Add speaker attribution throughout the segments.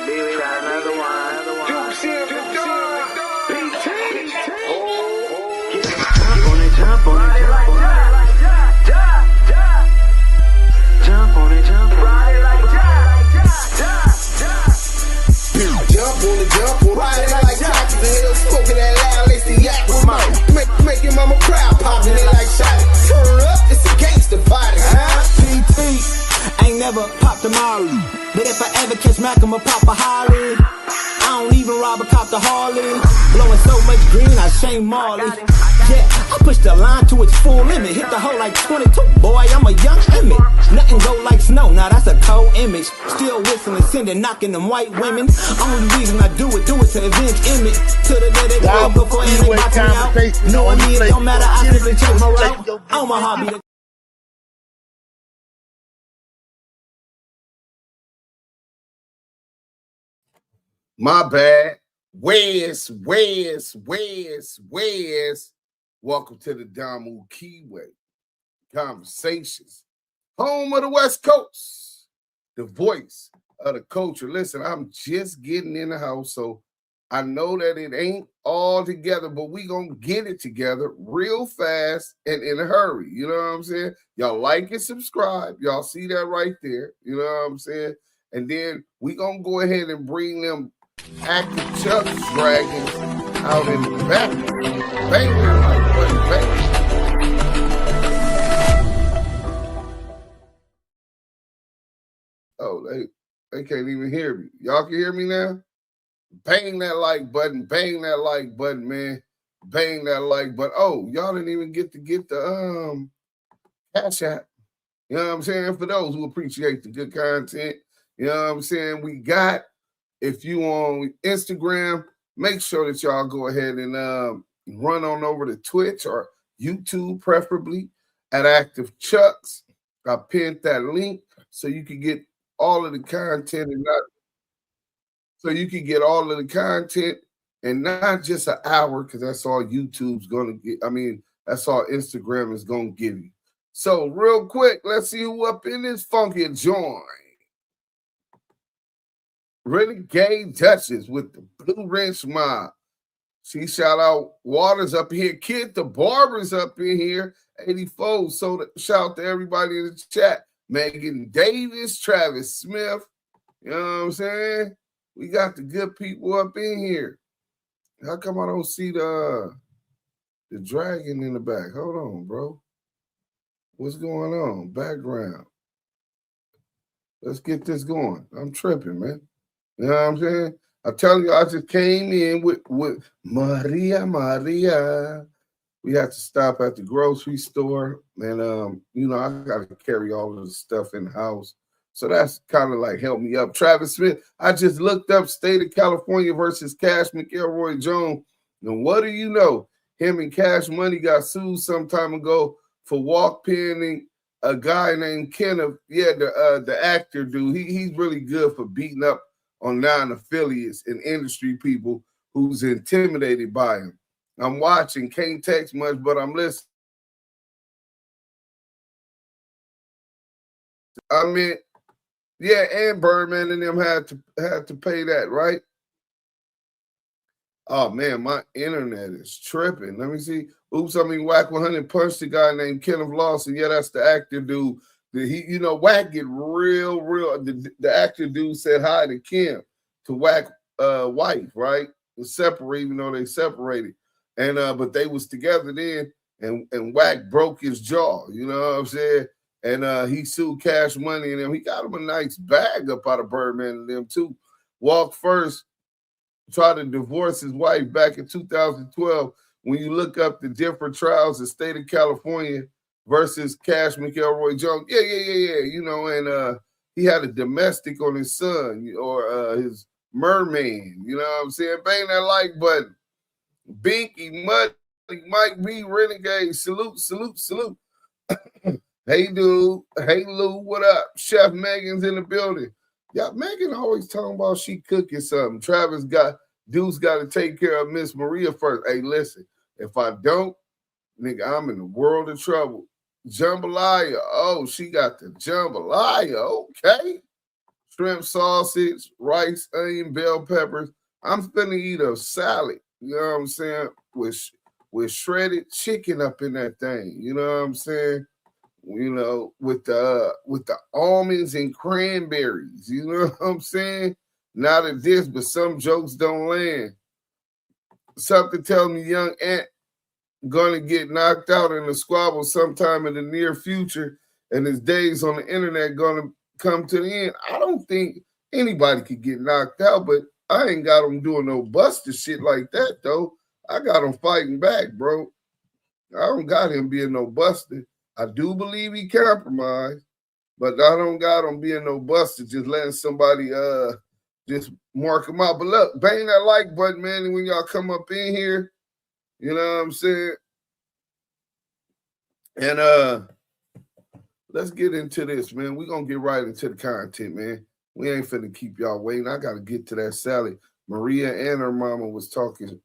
Speaker 1: baby, try another one.
Speaker 2: Duse in the dog.
Speaker 1: Jump on it, jump on it. Jump on it, jump on it.
Speaker 2: Jump on it, ride it like Taki. The hell smoking that loud, lace the yak with mine. Make your mama proud, popping it like shot. Turn up, it's a gangster party.
Speaker 3: PT, ain't never popped a Molly, but if I ever catch Mac, I'ma pop a Holly. I don't even rob a cop the Harley. Blowing so much green, I shame Marley. Yeah, I push the line to its full limit. Hit the hole like 22, boy, I'm a young Emmett. Nothing go like snow, now that's a cold image. Still whistling, sending, knocking them white women. Only reason I do it to avenge image. To the day they go before and they box me out. Knowing me, it don't matter, I simply change my route. On my hobby.
Speaker 4: My bad. Where's? Welcome to the Damu Kiwe Conversations, home of the West Coast, the voice of the culture. Listen, I'm just getting in the house, so I know that it ain't all together, but we gonna get it together real fast and in a hurry. You know what I'm saying? Y'all like and subscribe. Y'all see that right there. You know what I'm saying? And then we gonna go ahead and bring them active Chuck dragons out in the back. Bang them like button bang. Oh, they can't even hear me. Y'all can hear me now? Bang that like button, man. Bang that like button. Oh, y'all didn't even get the Cash App. You know what I'm saying? For those who appreciate the good content, you know what I'm saying? We got, if you on Instagram, make sure that y'all go ahead and run on over to Twitch or YouTube, preferably at Active Chucks. I pinned that link so you can get all of the content and not just an hour, because that's all YouTube's gonna get. I mean, that's all Instagram is gonna give you. So real quick, let's see who up in this funky joint. Renegade Duchess with the Blue Wrench Mob. She shout out Waters up here. Kid the Barber's up in here. 84. So shout out to everybody in the chat. Megan Davis, Travis Smith. You know what I'm saying? We got the good people up in here. How come I don't see the dragon in the back? Hold on, bro. What's going on? Background. Let's get this going. I'm tripping, man. You know what I'm saying? I tell you, I just came in with Maria. We had to stop at the grocery store, and I got to carry all of the stuff in the house. So that's kind of like helped me up. Travis Smith, I just looked up State of California versus Cash McElroy Jones. And what do you know? Him and Cash Money got sued some time ago for walk pinning a guy named Kenneth. Yeah, the actor dude. He's really good for beating up on non-affiliates and industry people who's intimidated by him. I'm watching, can't text much, but I'm listening. I mean, yeah, and Birdman and them had to pay that, right? Oh man, my internet is tripping. Let me see. Oops, Wack100 punched a guy named Kenneth Lawson. Yeah, that's the actor dude. Wack get real. The actor dude said hi to Kim, to Wack wife, right? Was separate, even though they separated. And but they was together then, and Wack broke his jaw, you know what I'm saying? And he sued Cash Money and them. He got him a nice bag up out of Birdman and them too. Walk first tried to divorce his wife back in 2012. When you look up the different trials in the state of California versus Cash McElroy Jones, yeah. And he had a domestic on his son or his merman. You know what I'm saying? Bang that like button. Binky, Muddy, Mike B, Renegade, salute. Hey, dude. Hey, Lou, what up? Chef Megan's in the building. Yeah, Megan always talking about she cooking something. Duse got to take care of Miss Maria first. Hey, listen, if I don't, nigga, I'm in the world of trouble. Jambalaya. Oh, she got the jambalaya. Okay. shrimp sausage, rice, onion, bell peppers. I'm finna eat a salad, you know what I'm saying, with shredded chicken up in that thing, you know what I'm saying? You know, with the almonds and cranberries, you know what I'm saying? Not at this, but some jokes don't land. Something tells me young Ant gonna get knocked out in a squabble sometime in the near future, and his days on the internet gonna come to the end. I don't think anybody could get knocked out, but I ain't got him doing no buster shit like that though. I got him fighting back, bro. I don't got him being no buster. I do believe he compromised, but I don't got him being no buster, just letting somebody just mark him out. But look, bang that like button, man, and when y'all come up in here, you know what I'm saying? And let's get into this, man. We're gonna get right into the content, man. We ain't finna keep y'all waiting. I gotta get to that Sally. Maria and her mama was talking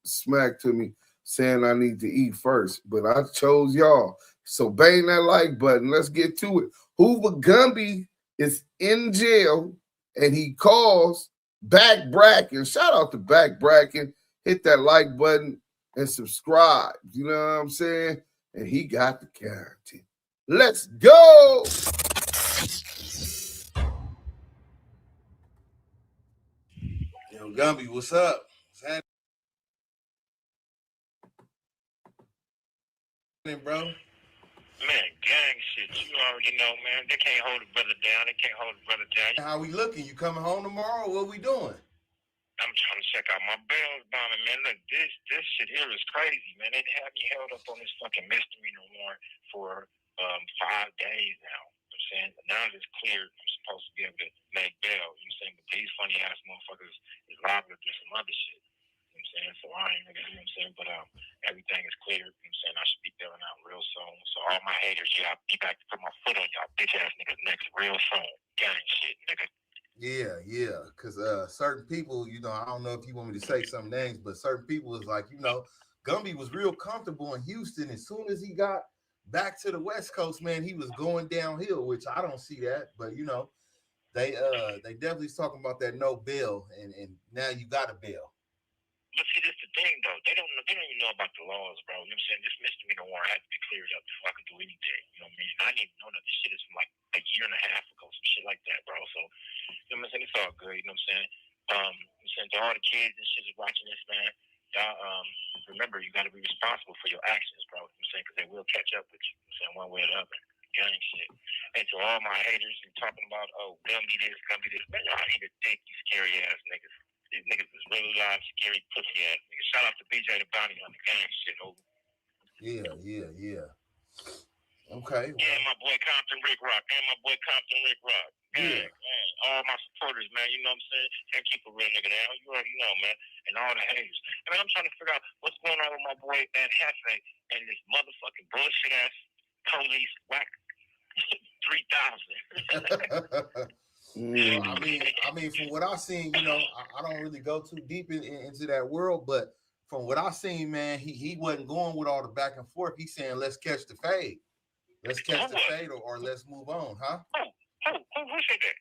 Speaker 4: smack to me, saying I need to eat first, but I chose y'all. So bang that like button. Let's get to it. Hoover Gumby is in jail, and he calls Back Brackin. Shout out to Back Brackin. Hit that like button and subscribe. You know what I'm saying? And he got the content. Let's go.
Speaker 5: Yo, Gumby, what's up? What's happening, bro?
Speaker 6: Man, gang shit. You already know, man. They can't hold a brother down. They can't hold a brother down.
Speaker 5: How we looking? You coming home tomorrow? What we doing?
Speaker 6: I'm trying to check out my bail bombing, man. Look, this shit here is crazy, man. They had me held up on this fucking misdemeanor warrant for 5 days now. You know what I'm saying? But now that it's cleared, I'm supposed to be able to make bail. You know what I'm saying? But these funny ass motherfuckers is liable to do some other shit. You know what I'm saying? So I ain't gonna, you know what I'm saying? But everything is clear. You know what I'm saying? I should be bailing out real soon. So all my haters, yeah, I'll be back to put my foot on y'all bitch ass niggas next real soon. Gang shit, nigga.
Speaker 5: Yeah, because certain people, you know, I don't know if you want me to say some names, but certain people is like, you know, Gumby was real comfortable in Houston. As soon as he got back to the West Coast, man, he was going downhill, which I don't see that. But, you know, they definitely talking about that no bail, and now you got a bail.
Speaker 6: But see, this is the thing, though. They don't even know about the laws, bro. You know what I'm saying? This misdemeanor warrant had to be cleared up before I could do anything. You know what I mean? And I didn't even know that this shit is from like a year and a half ago, some shit like that, bro. So, you know what I'm saying? It's all good. You know what I'm saying? I'm saying to all the kids and shit is watching this, man. Y'all, remember, you got to be responsible for your actions, bro. You know what I'm saying? Because they will catch up with you. You know what I'm saying? One way or the other. Gang shit. And to all my haters and talking about, oh, Gumby this, man, y'all need to take you scary ass niggas. These niggas is really live, scary, pussy ass niggas. Shout out to BJ the Bounty on the gang shit, over.
Speaker 5: Yeah. Okay.
Speaker 6: Yeah, my boy Compton Rick Rock.
Speaker 5: Yeah.
Speaker 6: Man. All my supporters, man. You know what I'm saying? Can't keep a real nigga down. You already know, man. And all the haters. I mean, I'm trying to figure out what's going on with my boy Man Hefe and this motherfucking bullshit ass police whack 3,000.
Speaker 5: I mean, from what I've seen, you know, I don't really go too deep into that world, but from what I've seen, man, he wasn't going with all the back and forth. He's saying, let's catch the fade. Let's catch the fade or let's move on, huh?
Speaker 6: Who said that?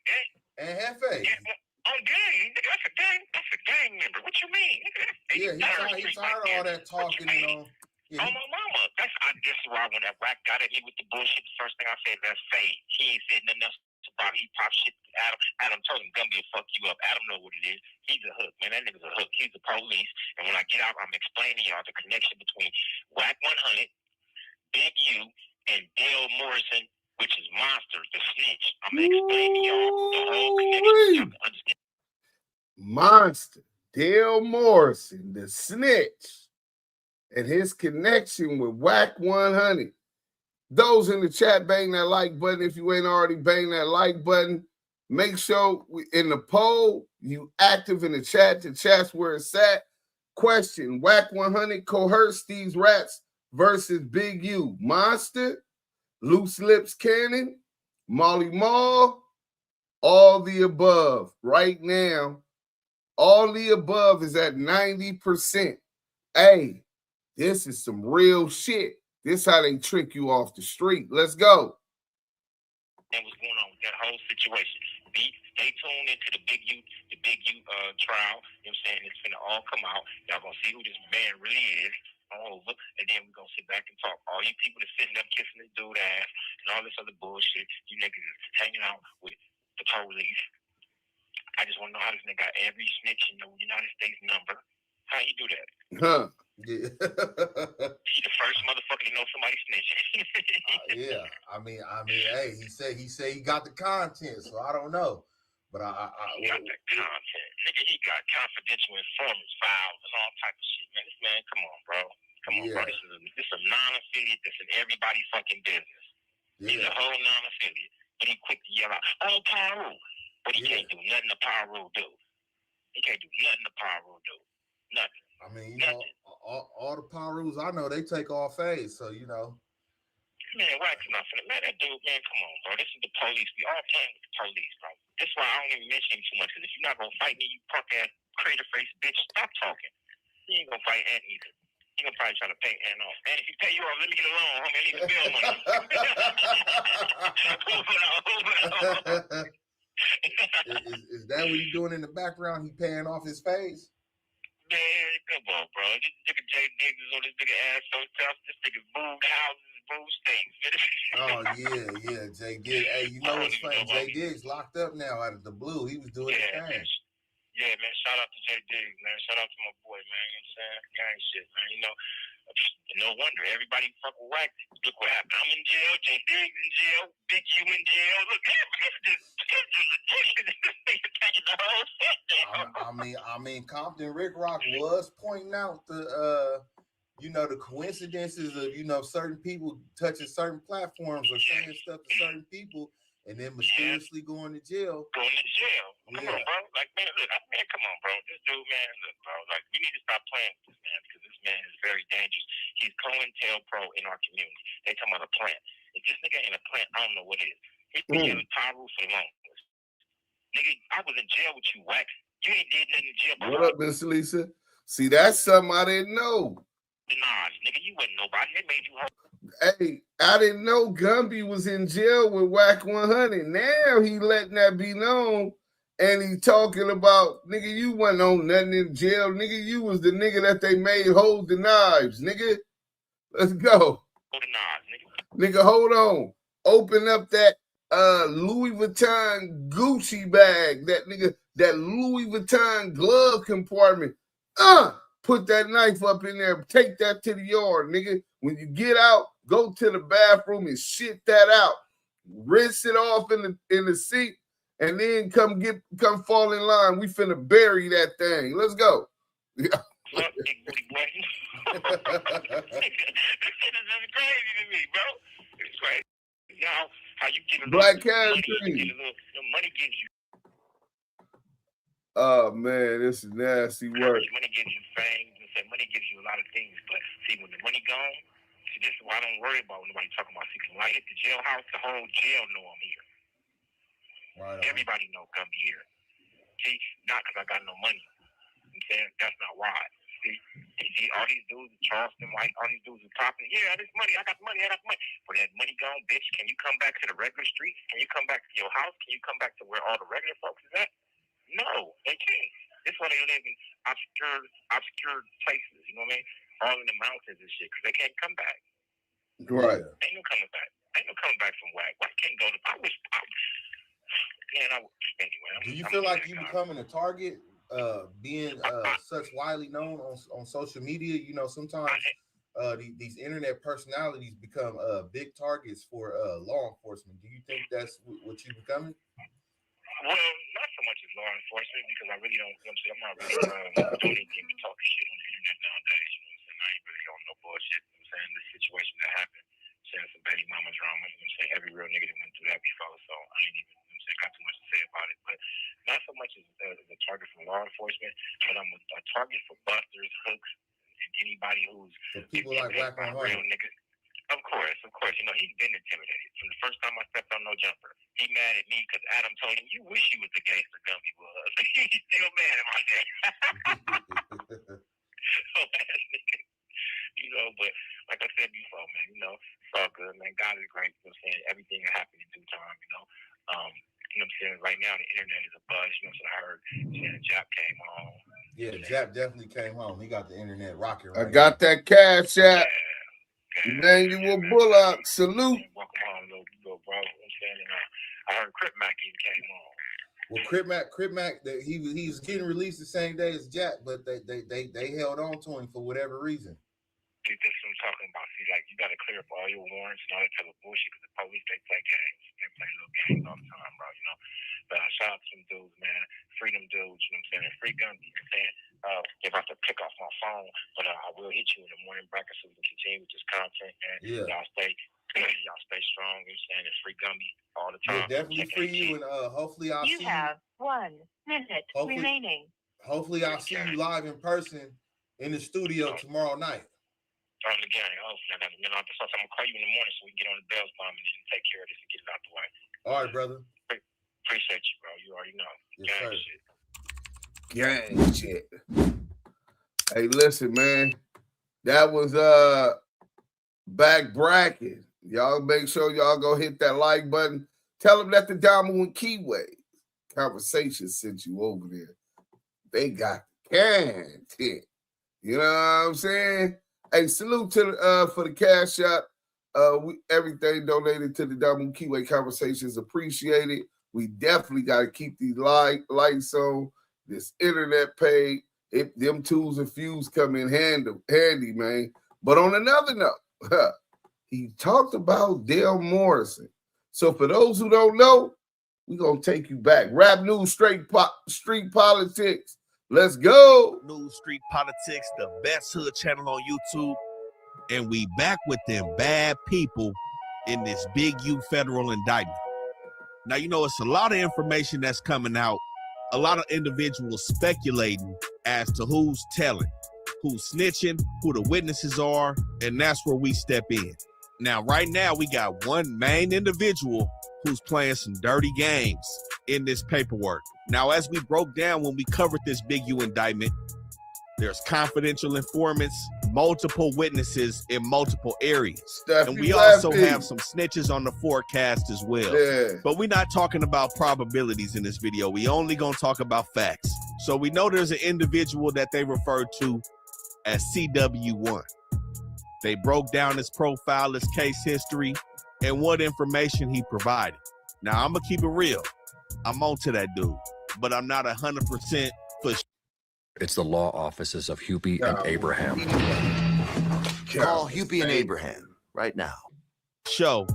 Speaker 5: And Hefe.
Speaker 6: Oh, gang. That's a gang member. What you mean?
Speaker 5: Yeah, he's tired of all that talking, you know. Yeah,
Speaker 6: oh, my mama. This is why when that Wack got at me with the bullshit, the first thing I said, that's fade. He ain't said nothing else about it. He popped shit to Adam. Adam told him, Gumby will fuck you up. Adam know what it is. He's a hook, man. That nigga's a hook. He's the police. And when I get out, I'm explaining y'all the connection between Wack100, Big U, and Dale Morrison, which is Monster, the snitch. I'm explaining y'all the whole connection. Y'all can understand.
Speaker 4: Monster, Dale Morrison, the snitch, and his connection with Wack100. Those in the chat, bang that like button. If you ain't already bang that like button, make sure in the poll you active in the chat. The chat's where it's at. Question: Wack100 coerced these rats versus Big U. Monster, Loose Lips Cannon, Molly Mall, all the above. Right now, all the above is at 90%. Hey, this is some real shit. This how they trick you off the street. Let's go.
Speaker 6: And what's going on with that whole situation? Stay tuned into the Big U trial. You know what I'm saying? It's finna all come out. Y'all gonna see who this man really is all over, and then we're gonna sit back and talk. All you people that sitting up kissing this dude ass and all this other bullshit, you niggas is hanging out with the police. I just wanna know how this nigga got every snitch in the United States number. How you do that?
Speaker 4: Huh.
Speaker 5: Yeah.
Speaker 6: He the first motherfucker to know somebody snitching.
Speaker 5: Yeah. I mean, hey, he said he got the content, so I don't know. But
Speaker 6: he got that content. Nigga, he got confidential informants files and all type of shit, man. This man, come on, bro. Come on, bro. This is a non-affiliate that's in everybody's fucking business. Yeah. He's a whole non-affiliate. But he quick to yell out, oh, Pyro. But he can't do nothing to Pyro do. He can't do nothing to Pyro do. Nothing.
Speaker 5: I mean, you know, all the Pyros I know, they take all phase, so you know.
Speaker 6: Man, Wack100, man, that dude, man, come on, bro. This is the police. We all playing with the police, bro. That's why I don't even mention him too much, because if you're not going to fight me, you punk ass, crater face bitch, stop talking. You ain't going to fight Ant either. He gonna probably try to pay Ant off. And if he pay you off, let me get a loan, homie. I need the bill money.
Speaker 5: Is that what he's doing in the background? He paying off his face?
Speaker 6: Man, come on, bro. This nigga J Diggs is on this nigga ass so tough. This nigga moved houses, moved states.
Speaker 5: Oh, yeah, J Diggs. Hey, you know what's funny? J Diggs locked up now out of the blue. He was doing his thing.
Speaker 6: Yeah, man. Shout out to J Diggs, man. Shout out to my boy, man. You know what I'm saying? Gang shit, man. You know, no wonder everybody fuck with Wack. Look what happened. I'm in jail. J Diggs in jail. Big Q in jail. Look, this is addiction. This nigga taking the whole shit down.
Speaker 5: I mean, Compton Rick Rock was pointing out the you know, the coincidences of, you know, certain people touching certain platforms or saying stuff to certain people and then mysteriously going to jail.
Speaker 6: Come on, bro. Like, man, look, man, come on, bro. This dude, man, look, bro. Like, we need to stop playing with this man because this man is very dangerous. He's COINTELPRO in our community. They talking about a plant. If this nigga ain't a plant, I don't know what is. He's been in Pyro for the longest. Nigga, I was in jail with you, Wack. You ain't did nothing in jail.
Speaker 4: What up, Miss Lisa? See, that's something I didn't know.
Speaker 6: Nah, nigga, you wasn't nobody. They made you whole.
Speaker 4: Hey, I didn't know Gumby was in jail with Wack100. Now he letting that be known, and he talking about, nigga, you wasn't on nothing in jail. Nigga, you was the nigga that they made hold the knives, nigga. Let's go.
Speaker 6: Hold the knives, nigga.
Speaker 4: Nigga, hold on. Open up that Louis Vuitton Gucci bag. That nigga, that Louis Vuitton glove compartment. Put that knife up in there. Take that to the yard, nigga. When you get out, go to the bathroom and shit that out. Rinse it off in the sink, and then come fall in line. We finna bury that thing. Let's go. Yeah.
Speaker 6: Look, big booty boy. This shit is just crazy to me, bro. It's crazy. You know how you get a
Speaker 4: Black
Speaker 6: money, money gives you.
Speaker 4: Oh man, this is nasty work.
Speaker 6: Money gives you fame. Money gives you a lot of things, but see, when the money gone, see, this is why I don't worry about when nobody talking about. See, when I hit the jailhouse, the whole jail know I'm here. Right. Everybody know Gumby here. See, not because I got no money. I'm saying that's not why. See, all these dudes, Charleston White, all these dudes are popping. Yeah, this money, I got money. When that money gone, bitch, can you come back to the regular street? Can you come back to your house? Can you come back to where all the regular folks is at? No, they can't. This is why they live in obscure places, you know what I mean? All in the mountains and shit, because they can't come back.
Speaker 4: Right.
Speaker 6: Ain't no coming back. Ain't no coming back from Wack. Wack can't go to. Anyway.
Speaker 5: Do you feel like you becoming a target, being such widely known on social media? You know, sometimes these internet personalities become big targets for law enforcement. Do you think that's what you're becoming?
Speaker 6: Well, not so much as law enforcement, because I really don't, you know what I'm saying, I'm not really doing anything but talking shit on the internet nowadays, you know what I'm saying? I ain't really on no bullshit, you know what I'm saying? This situation that happened, saying some baby mama drama, you know what I'm saying? Every real nigga that went through that before, so I ain't even, you know what I'm saying, got too much to say about it, but not so much as a target for law enforcement, but I'm a target for busters, hooks, and anybody who's
Speaker 5: people like Wack100.
Speaker 6: Real niggas. Of course. You know, he's been intimidated. From the first time I stepped on No Jumper, he mad at me because Adam told him, you wish you was the gangster Gumby was. He's still mad at my dad. So ass nigga. You know, but like I said before, man, you know, it's all good, man. God is great. You know what I'm saying? Everything will happen in due time, you know. You know what I'm saying? saying? Right now, the internet is a buzz. You know what I heard? Saying Jap came home.
Speaker 5: Yeah, Jap definitely came home. He got the internet rocking
Speaker 4: I
Speaker 5: right
Speaker 4: got that cash app.
Speaker 6: Yeah.
Speaker 4: Emmanuel Bullock, salute.
Speaker 6: Welcome home, little bro. You know what I'm saying? And, I heard Crip Mac even came home.
Speaker 5: Well, Crip Mac, he was getting released the same day as Jack, but they held on to him for whatever reason.
Speaker 6: Dude, this is what I'm talking about. See, like, you got to clear up all your warrants and all that type of bullshit because the police, they play games. They play little games all the time, bro, you know. But shout out to them dudes, man. Free them dudes, you know what I'm saying? Free Gumby, you know what I'm saying? They're about to pick off my phone, but I will hit you in the morning bracket so we can continue with this content, man.
Speaker 5: Yeah.
Speaker 6: Y'all stay strong, you know what I'm saying? And Free Gumby all the time.
Speaker 5: Yeah, definitely free you, and hopefully I'll see you.
Speaker 7: You have 1 minute remaining.
Speaker 5: Hopefully I'll see you live in person in the studio tomorrow night.
Speaker 6: On the game, hopefully. I'm gonna call you in the morning so we can get on the bells bomb and then take care of this and get it out the way.
Speaker 5: All right, brother.
Speaker 6: Appreciate you, bro. You already know.
Speaker 5: Yes, sir.
Speaker 4: Gang shit. Hey, listen, man. That was Back Brackin. Y'all make sure y'all go hit that like button. Tell them that the Damu Kiwe conversations sent you over there. They got content. You know what I'm saying? Hey, salute to for the cash app. Everything donated to the Damu Kiwe conversations appreciated. We definitely got to keep these lights on. This internet paid. Them tools and fuse come in handy, man. But on another note, he talked about Dale Morrison. So for those who don't know, we're going to take you back. Rap news, street politics. Let's go.
Speaker 8: News, street politics, the best hood channel on YouTube. And we back with them bad people in this big U federal indictment. Now, you know, it's a lot of information that's coming out. A lot of individuals speculating as to who's telling, who's snitching, who the witnesses are, and that's where we step in. Now, right now, we got one main individual who's playing some dirty games in this paperwork. Now, as we broke down when we covered this big U indictment, there's confidential informants, multiple witnesses in multiple areas. And we also have some snitches on the forecast as well.
Speaker 4: Yeah.
Speaker 8: But we're not talking about probabilities in this video. We only gonna talk about facts. So we know there's an individual that they refer to as CW1. They broke down his profile, his case history, and what information he provided. Now, I'm gonna keep it real. I'm onto that dude, but I'm not 100% for sure.
Speaker 9: It's the law offices of Hubie and Abraham.
Speaker 10: Call Hubie and Abraham right now.
Speaker 8: Show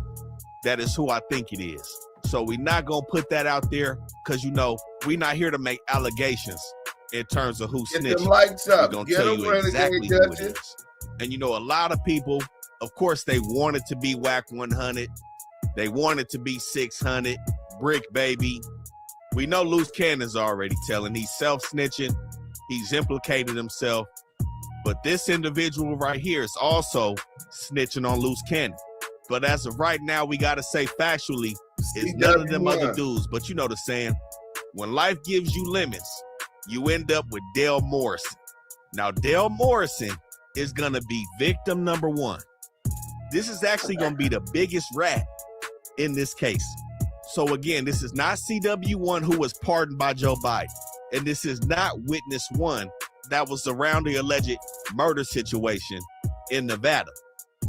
Speaker 8: that is who I think it is. So we're not going to put that out there because, you know, we're not here to make allegations in terms of who snitched.
Speaker 4: We're
Speaker 8: going to tell you exactly who it is. And, you know, a lot of people, of course, they wanted to be Wack100. They wanted to be 600, Brick Baby. We know Loose Cannon's already telling. He's self-snitching. He's implicated himself. But this individual right here is also snitching on Loose Cannon. But as of right now, we got to say factually, it's none of them other dudes. But you know the saying, when life gives you lemons, you end up with Dale Morrison. Now, Dale Morrison is going to be victim number one. This is actually going to be the biggest rat in this case. So again, this is not CW1 who was pardoned by Joe Biden. And this is not witness one that was around the alleged murder situation in Nevada.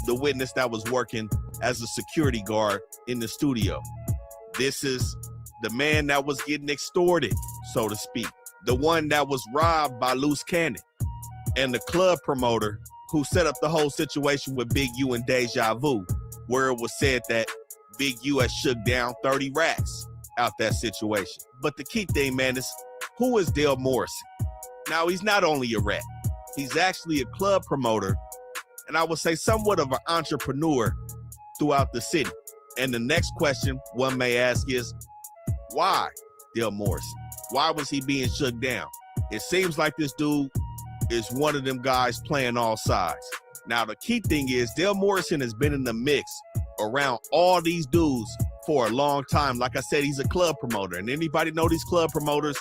Speaker 8: The witness that was working as a security guard in the studio. This is the man that was getting extorted, so to speak. The one that was robbed by Loose Cannon. And the club promoter who set up the whole situation with Big U and Deja Vu, where it was said that Big U has shook down 30 rats out that situation. But the key thing, man, is who is Dale Morrison? Now, he's not only a rat. He's actually a club promoter, and I would say somewhat of an entrepreneur throughout the city. And the next question one may ask is, why Dale Morrison? Why was he being shook down? It seems like this dude is one of them guys playing all sides. Now, the key thing is Dale Morrison has been in the mix around all these dudes for a long time. Like I said, he's a club promoter, and anybody know these club promoters,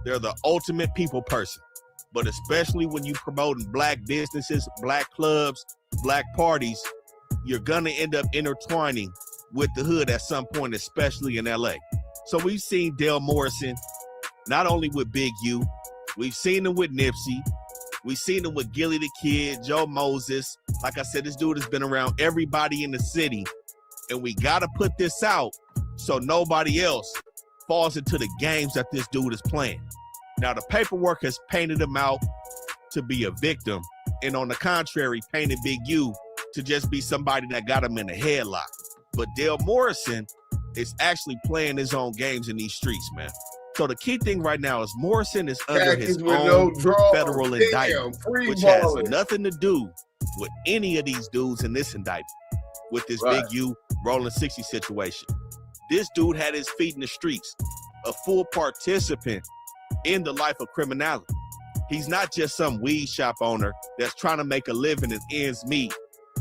Speaker 8: they're the ultimate people person. But especially when you promoting black businesses, black clubs, black parties, you're gonna end up intertwining with the hood at some point, especially in LA. So we've seen Dale Morrison, not only with Big U, we've seen him with Nipsey, we've seen him with Gilly the Kid, Joe Moses. Like I said, this dude has been around everybody in the city, and we got to put this out so nobody else falls into the games that this dude is playing. Now, the paperwork has painted him out to be a victim, and on the contrary, painted Big U to just be somebody that got him in a headlock. But Dale Morrison is actually playing his own games in these streets, man. So the key thing right now is Morrison is under his own federal indictment, which has nothing to do with any of these dudes in this indictment, with this Big U Rolling 60 situation. This dude had his feet in the streets, a full participant in the life of criminality. He's not just some weed shop owner that's trying to make a living and ends meet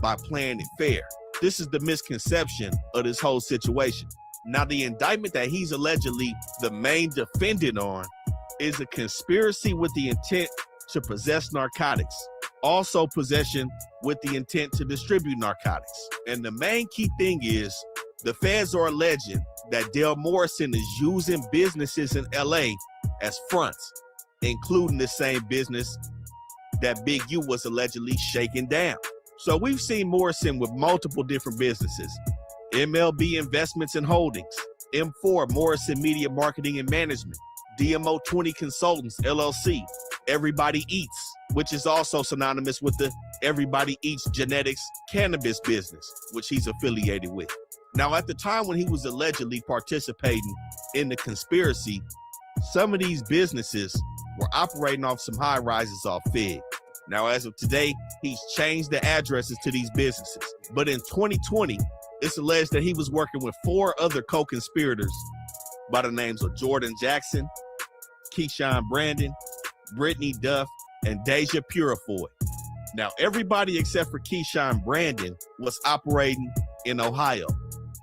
Speaker 8: by playing it fair. This is the misconception of this whole situation. Now, the indictment that he's allegedly the main defendant on is a conspiracy with the intent to possess narcotics, also possession with the intent to distribute narcotics. And the main key thing is the feds are alleging that Dale Morrison is using businesses in LA as fronts, including the same business that Big U was allegedly shaking down. So we've seen Morrison with multiple different businesses: MLB Investments and Holdings, M4 Morrison Media Marketing and Management, DMO 20 Consultants LLC, Everybody Eats, which is also synonymous with the Everybody Eats Genetics cannabis business, which he's affiliated with. Now, at the time when he was allegedly participating in the conspiracy, some of these businesses were operating off some high rises off Fed. Now, as of today, he's changed the addresses to these businesses. But in 2020, it's alleged that he was working with 4 other co-conspirators by the names of Jordan Jackson, Keyshawn Brandon, Brittany Duff, and Deja Purifoy. Now, everybody except for Keyshawn Brandon was operating in Ohio.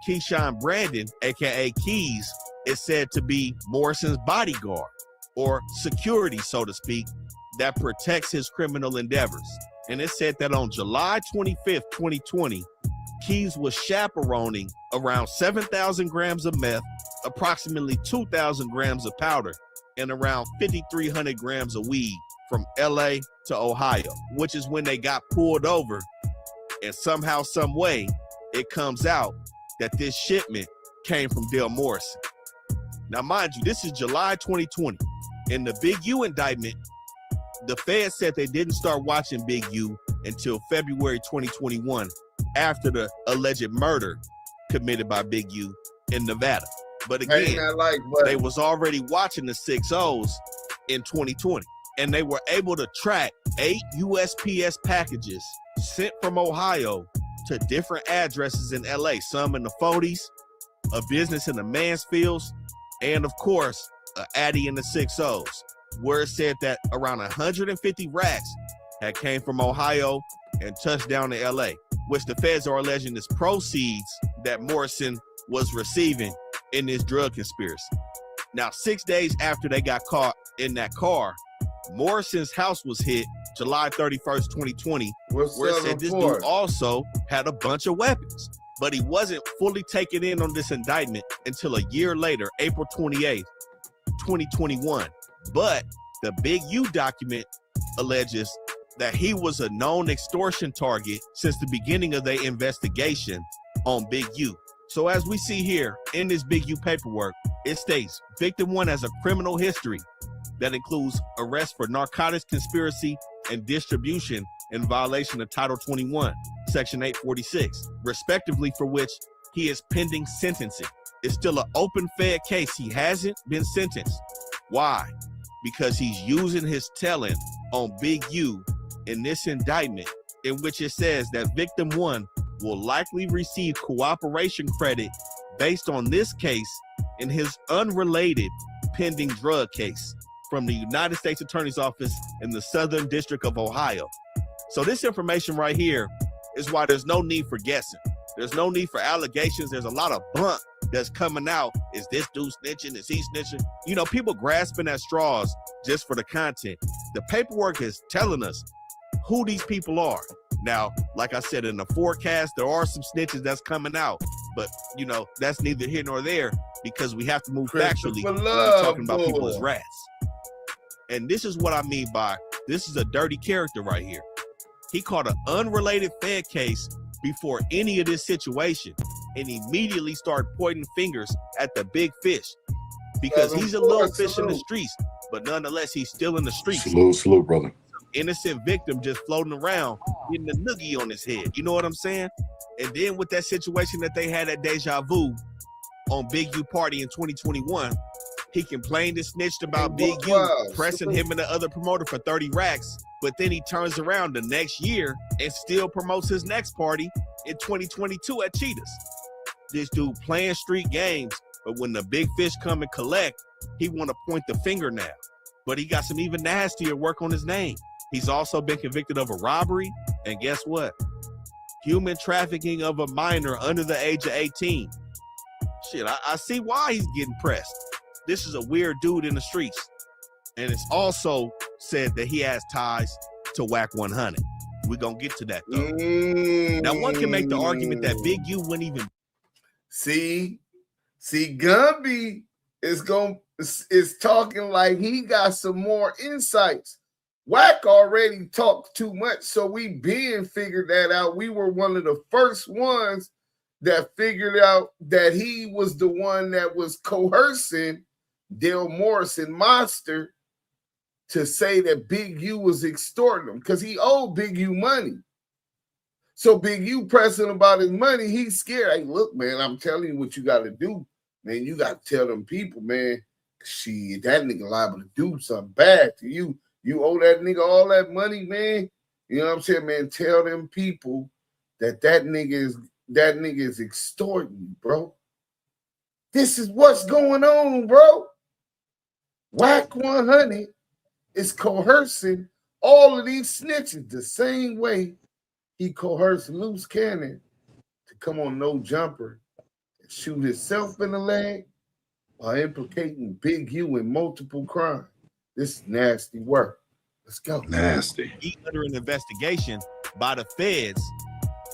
Speaker 8: Keyshawn Brandon, aka Keys, is said to be Morrison's bodyguard, or security, so to speak, that protects his criminal endeavors. And it's said that on July 25th, 2020, Keys was chaperoning around 7,000 grams of meth, approximately 2,000 grams of powder, and around 5,300 grams of weed from LA to Ohio, which is when they got pulled over. And somehow, some way, it comes out that this shipment came from Dale Morrison. Now, mind you, this is July 2020. In the Big U indictment, the feds said they didn't start watching Big U until February 2021, after the alleged murder committed by Big U in Nevada. But again, they was already watching the 6-0s in 2020, and they were able to track 8 USPS packages sent from Ohio to different addresses in LA, some in the 40s, a business in the Mansfields, and of course, an Addy in the 6-0s, where it said that around 150 racks had came from Ohio and touched down to LA, which the feds are alleging is proceeds that Morrison was receiving in this drug conspiracy. Now, 6 days after they got caught in that car, Morrison's house was hit July 31st, 2020, where it said this dude also had a bunch of weapons. But he wasn't fully taken in on this indictment until a year later, April 28th, 2021. But the Big U document alleges that he was a known extortion target since the beginning of their investigation on Big U. So as we see here in this Big U paperwork, it states victim 1 has a criminal history that includes arrest for narcotics conspiracy and distribution in violation of Title 21, Section 846, respectively, for which he is pending sentencing. It's still an open Fed case. He hasn't been sentenced. Why? Because he's using his telling on Big U in this indictment, in which it says that victim 1 will likely receive cooperation credit based on this case in his unrelated pending drug case from the United States Attorney's Office in the Southern District of Ohio. So this information right here is why there's no need for guessing. There's no need for allegations. There's a lot of bunk that's coming out. Is this dude snitching? Is he snitching? You know, people grasping at straws just for the content. The paperwork is telling us who these people are. Now, like I said, in the forecast, there are some snitches that's coming out, but you know, that's neither here nor there. because we have to move
Speaker 4: Christopher
Speaker 8: factually when we're
Speaker 4: Love,
Speaker 8: talking about people
Speaker 4: boy.
Speaker 8: as rats. And this is what I mean by this is a dirty character right here. He caught an unrelated Fed case before any of this situation and immediately started pointing fingers at the big fish because he's a little fish in the streets, but nonetheless, he's still in the streets.
Speaker 11: Salute, brother.
Speaker 8: Innocent victim just floating around, getting a noogie on his head. You know what I'm saying? And then with that situation that they had at Deja Vu on Big U Party in 2021, he complained and snitched about Big U pressing him and the other promoter for 30 racks. But then he turns around the next year and still promotes his next party in 2022 at Cheetahs. This dude playing street games, but when the big fish come and collect, he want to point the finger now. But he got some even nastier work on his name. He's also been convicted of a robbery, and guess what? Human trafficking of a minor under the age of 18. Shit, I see why he's getting pressed. This is a weird dude in the streets. And it's also said that he has ties to Wack100. We're going to get to that, though. Now, one can make the argument that Big U wouldn't even...
Speaker 4: See, Gumby is talking like he got some more insights. Wack already talked too much, so we been figured that out. We were one of the first ones that figured out that he was the one that was coercing Dale Morrison Monster to say that Big U was extorting him because he owed Big U money. So Big U pressing about his money, he's scared. Hey, look, man, I'm telling you what you got to do. Man, you got to tell them people, man, shit, that nigga liable to do something bad to you. You owe that nigga all that money, man. You know what I'm saying, man? Tell them people that nigga is extorting you, bro. This is what's going on, bro. Wack100 is coercing all of these snitches the same way he coerced Loose Cannon to come on No Jumper and shoot himself in the leg while implicating Big U in multiple crimes. This is nasty work. Let's go.
Speaker 11: Nasty.
Speaker 8: He under an investigation by the feds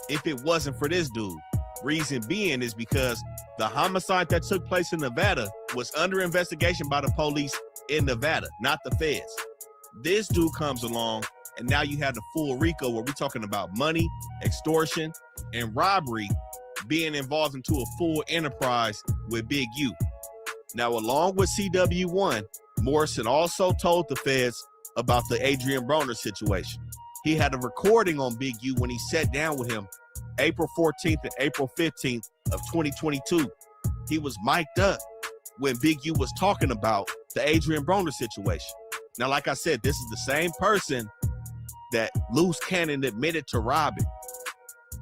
Speaker 8: if it wasn't for this dude. Reason being is because the homicide that took place in Nevada was under investigation by the police in Nevada, not the feds. This dude comes along, and now you have the full RICO where we're talking about money, extortion, and robbery being involved into a full enterprise with Big U. Now, along with CW1, Morrison also told the feds about the Adrian Broner situation. He had a recording on Big U when he sat down with him April 14th and April 15th of 2022. He was mic'd up when Big U was talking about the Adrian Broner situation. Now, like I said, this is the same person that Loose Cannon admitted to robbing.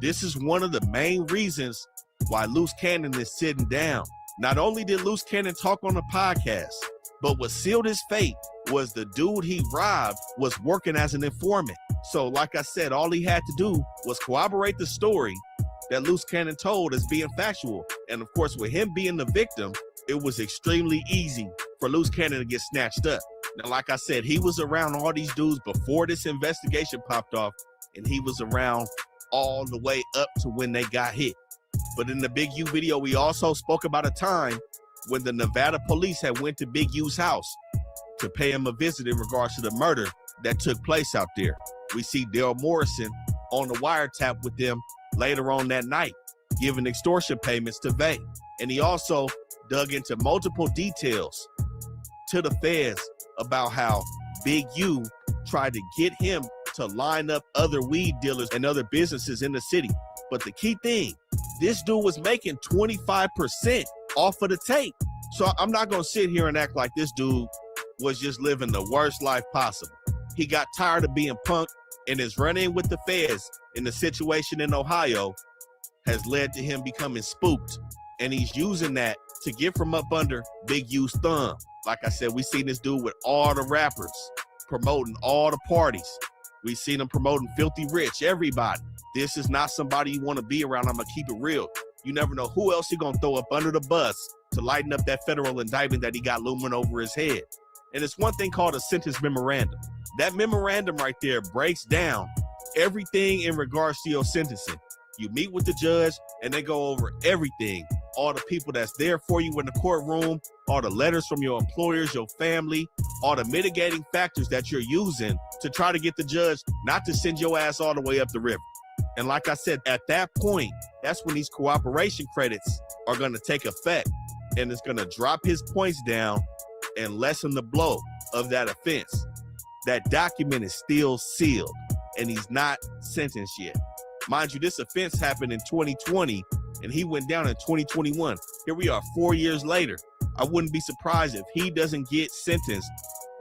Speaker 8: This is one of the main reasons why Loose Cannon is sitting down. Not only did Loose Cannon talk on the podcast, but what sealed his fate was the dude he robbed was working as an informant. So like I said, all he had to do was corroborate the story that Loose Cannon told as being factual. And of course, with him being the victim, it was extremely easy for Loose Cannon to get snatched up. Now, like I said, he was around all these dudes before this investigation popped off, and he was around all the way up to when they got hit. But in the Big U video, we also spoke about a time when the Nevada police had went to Big U's house to pay him a visit in regards to the murder that took place out there. We see Dale Morrison on the wiretap with them later on that night, giving extortion payments to Vay. And he also dug into multiple details to the feds about how Big U tried to get him to line up other weed dealers and other businesses in the city. But the key thing, this dude was making 25% off of the tape. So I'm not going to sit here and act like this dude was just living the worst life possible. He got tired of being punked, and his run-in with the feds in the situation in Ohio has led to him becoming spooked. And he's using that to get from up under Big U's thumb. Like I said, we seen this dude with all the rappers, promoting all the parties. We seen him promoting Filthy Rich, everybody. This is not somebody you want to be around. I'm going to keep it real. You never know who else he going to throw up under the bus to lighten up that federal indictment that he got looming over his head. And it's one thing called a sentence memorandum. That memorandum right there breaks down everything in regards to your sentencing. You meet with the judge and they go over everything all the people that's there for you in the courtroom, all the letters from your employers, your family, all the mitigating factors that you're using to try to get the judge not to send your ass all the way up the river. And like I said, at that point, that's when these cooperation credits are going to take effect, and it's going to drop his points down and lessen the blow of that offense. That document is still sealed, and he's not sentenced yet. Mind you, this offense happened in 2020, and he went down in 2021. Here we are 4 years later. I wouldn't be surprised if he doesn't get sentenced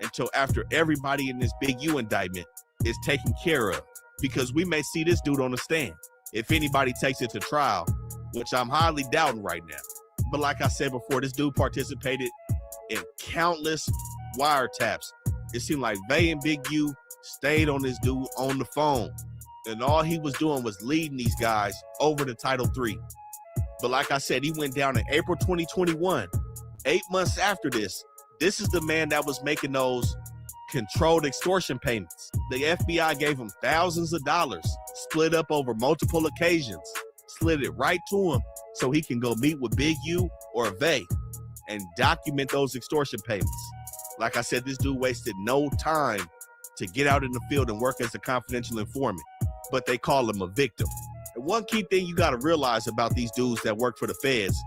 Speaker 8: until after everybody in this Big U indictment is taken care of, because we may see this dude on the stand if anybody takes it to trial, which I'm highly doubting right now. But like I said before, this dude participated in countless wiretaps. It seemed like Vay and Big U stayed on this dude on the phone, and all he was doing was leading these guys over to Title III. But like I said, he went down in April 2021. 8 months after this, this is the man that was making those controlled extortion payments. The FBI gave him thousands of dollars, split up over multiple occasions, slid it right to him so he can go meet with Big U or Vay and document those extortion payments. Like I said, this dude wasted no time to get out in the field and work as a confidential informant, but they call him a victim. And one key thing you got to realize about these dudes that work for the feds,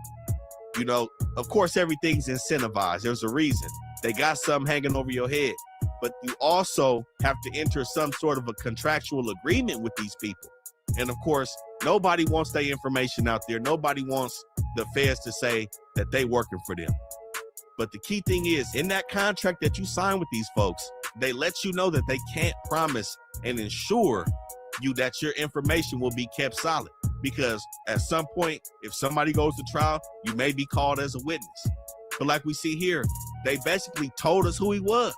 Speaker 8: you know, of course, everything's incentivized. There's a reason. They got something hanging over your head, but you also have to enter some sort of a contractual agreement with these people. And of course, nobody wants their information out there. Nobody wants the feds to say that they working for them. But the key thing is, in that contract that you sign with these folks, they let you know that they can't promise and ensure you that your information will be kept solid. Because at some point, if somebody goes to trial, you may be called as a witness. But like we see here, they basically told us who he was.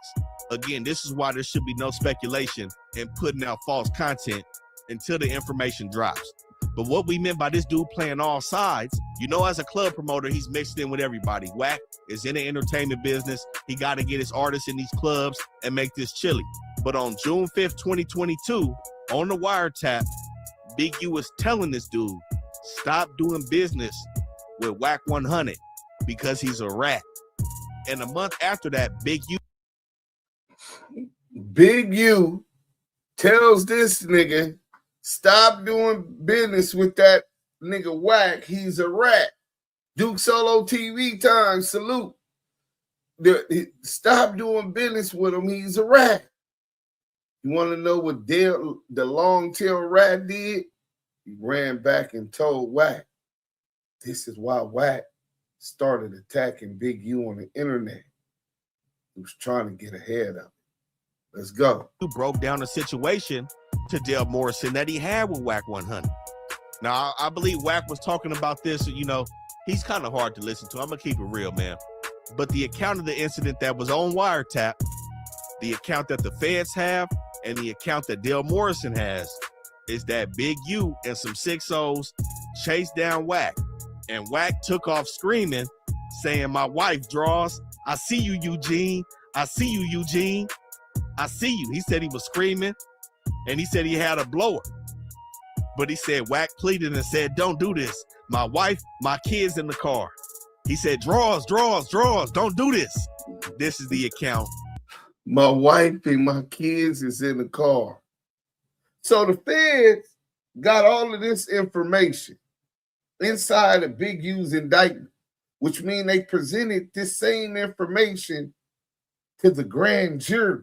Speaker 8: Again, this is why there should be no speculation in putting out false content until the information drops. But what we meant by this dude playing all sides, you know, as a club promoter, he's mixed in with everybody. Wack is in the entertainment business. He got to get his artists in these clubs and make this chilly. But on June 5th, 2022, on the wiretap, Big U was telling this dude, stop doing business with Wack100 because he's a rat. And a month after that, Big U
Speaker 4: tells this nigga, stop doing business with that nigga Wack. He's a rat. Duke Solo TV time, salute. Stop doing business with him. He's a rat. You want to know what the long-tail rat did? He ran back and told Wack. This is why Wack started attacking Big U on the internet. He was trying to get ahead of it. Let's go.
Speaker 8: You broke down the situation to Dale Morrison that he had with Wack100. Now, I believe Wack was talking about this, you know, he's kind of hard to listen to. I'm going to keep it real, man. But the account of the incident that was on wiretap, the account that the feds have, and the account that Dale Morrison has is that Big U and some 6-0s chased down Wack. And Wack took off screaming, saying, my wife draws. I see you, Eugene. I see you, Eugene. I see you. He said he was screaming, and he said he had a blower. But he said Wack pleaded and said, don't do this. My wife, my kids in the car. He said, draws, don't do this. This is the account.
Speaker 4: My wife and my kids is in the car. So the feds got all of this information inside of Big U's indictment, which means they presented this same information to the grand jury.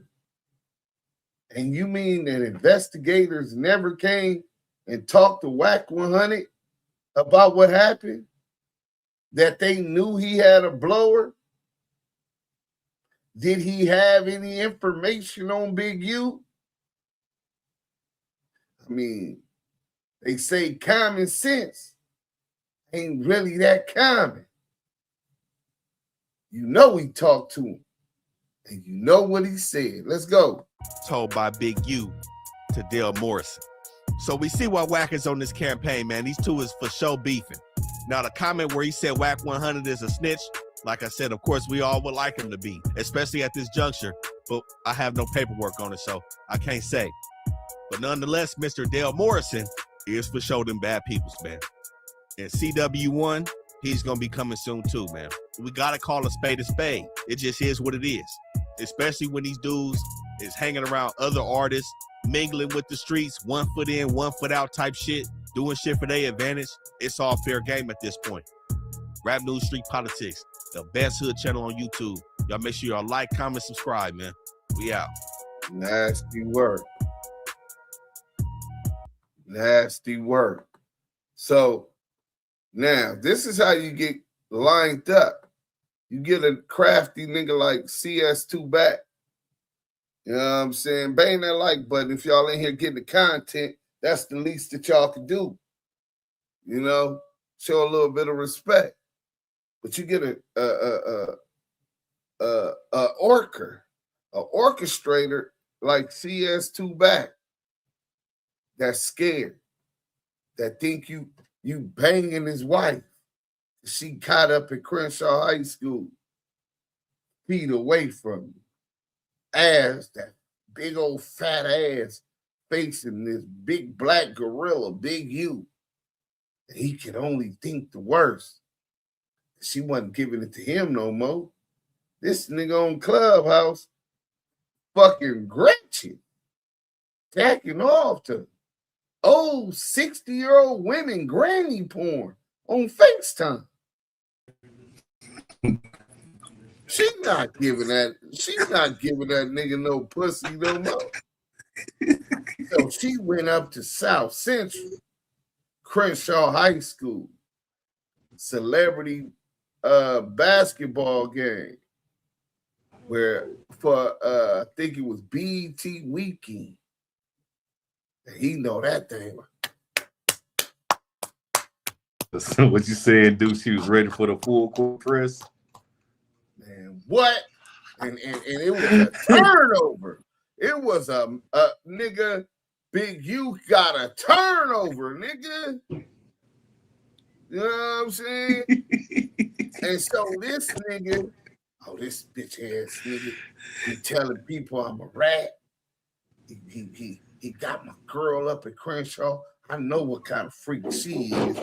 Speaker 4: And you mean that investigators never came and talked to Wack100 about what happened? That they knew he had a blower? Did he have any information on Big U? I mean, they say common sense ain't really that common. You know he talked to him, and you know what he said. Let's go.
Speaker 8: Told by Big U to Dale Morrison. So we see why Wack is on this campaign, man. These two is for show beefing. Now, the comment where he said Wack100 is a snitch, like I said, of course, we all would like him to be, especially at this juncture, but I have no paperwork on it, so I can't say. But nonetheless, Mr. Dale Morrison is for show them bad peoples, man. In CW1, he's gonna be coming soon too, man. We gotta call a spade a spade. It just is what it is. Especially when these dudes is hanging around other artists, mingling with the streets, 1 foot in, 1 foot out type shit, doing shit for their advantage. It's all fair game at this point. Rap News Street Politics, the best hood channel on YouTube. Y'all make sure y'all like, comment, subscribe, man. We out.
Speaker 4: Nasty work. Nasty work. So now this is how you get lined up. You get a crafty nigga like CS2 back. You know what I'm saying? Bang that like button if y'all in here getting the content. That's the least that y'all can do. You know, show a little bit of respect. But you get a orchestrator like CS2 back that's scared, that think you banging his wife. She caught up at Crenshaw High School, feet away from you. Ass, that big old fat ass facing this big black gorilla, Big U. And he can only think the worst. She wasn't giving it to him no more. This nigga on Clubhouse, fucking Gretchen, tacking off to old 60-year-old women granny porn on FaceTime. She's not giving that nigga no pussy no more. So she went up to South Central, Crenshaw High School, celebrity basketball game, where for I think it was BET weekend. And he know that thing.
Speaker 11: So what you saying, Duse? She was ready for the full court press.
Speaker 4: Man, what? And it was a turnover. It was a nigga. Big U got a turnover, nigga. You know what I'm saying? And so this nigga, this bitch ass nigga, he telling people I'm a rat. He got my girl up at Crenshaw. I know what kind of freak she is.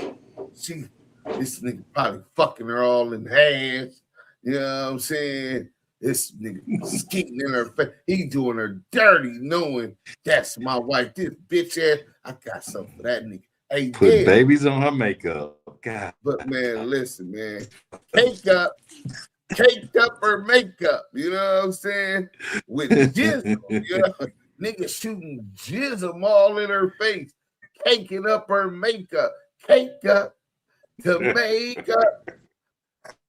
Speaker 4: This nigga probably fucking her all in the ass. You know what I'm saying? This nigga skeeting in her face. He doing her dirty, knowing that's my wife. This bitch ass, I got something for that nigga. Hey,
Speaker 11: put babies on her makeup. God.
Speaker 4: But man, listen, man. Caked up her makeup. You know what I'm saying? With jism. You know? Nigga shooting jism all in her face. Caking up her makeup. Cake up the makeup.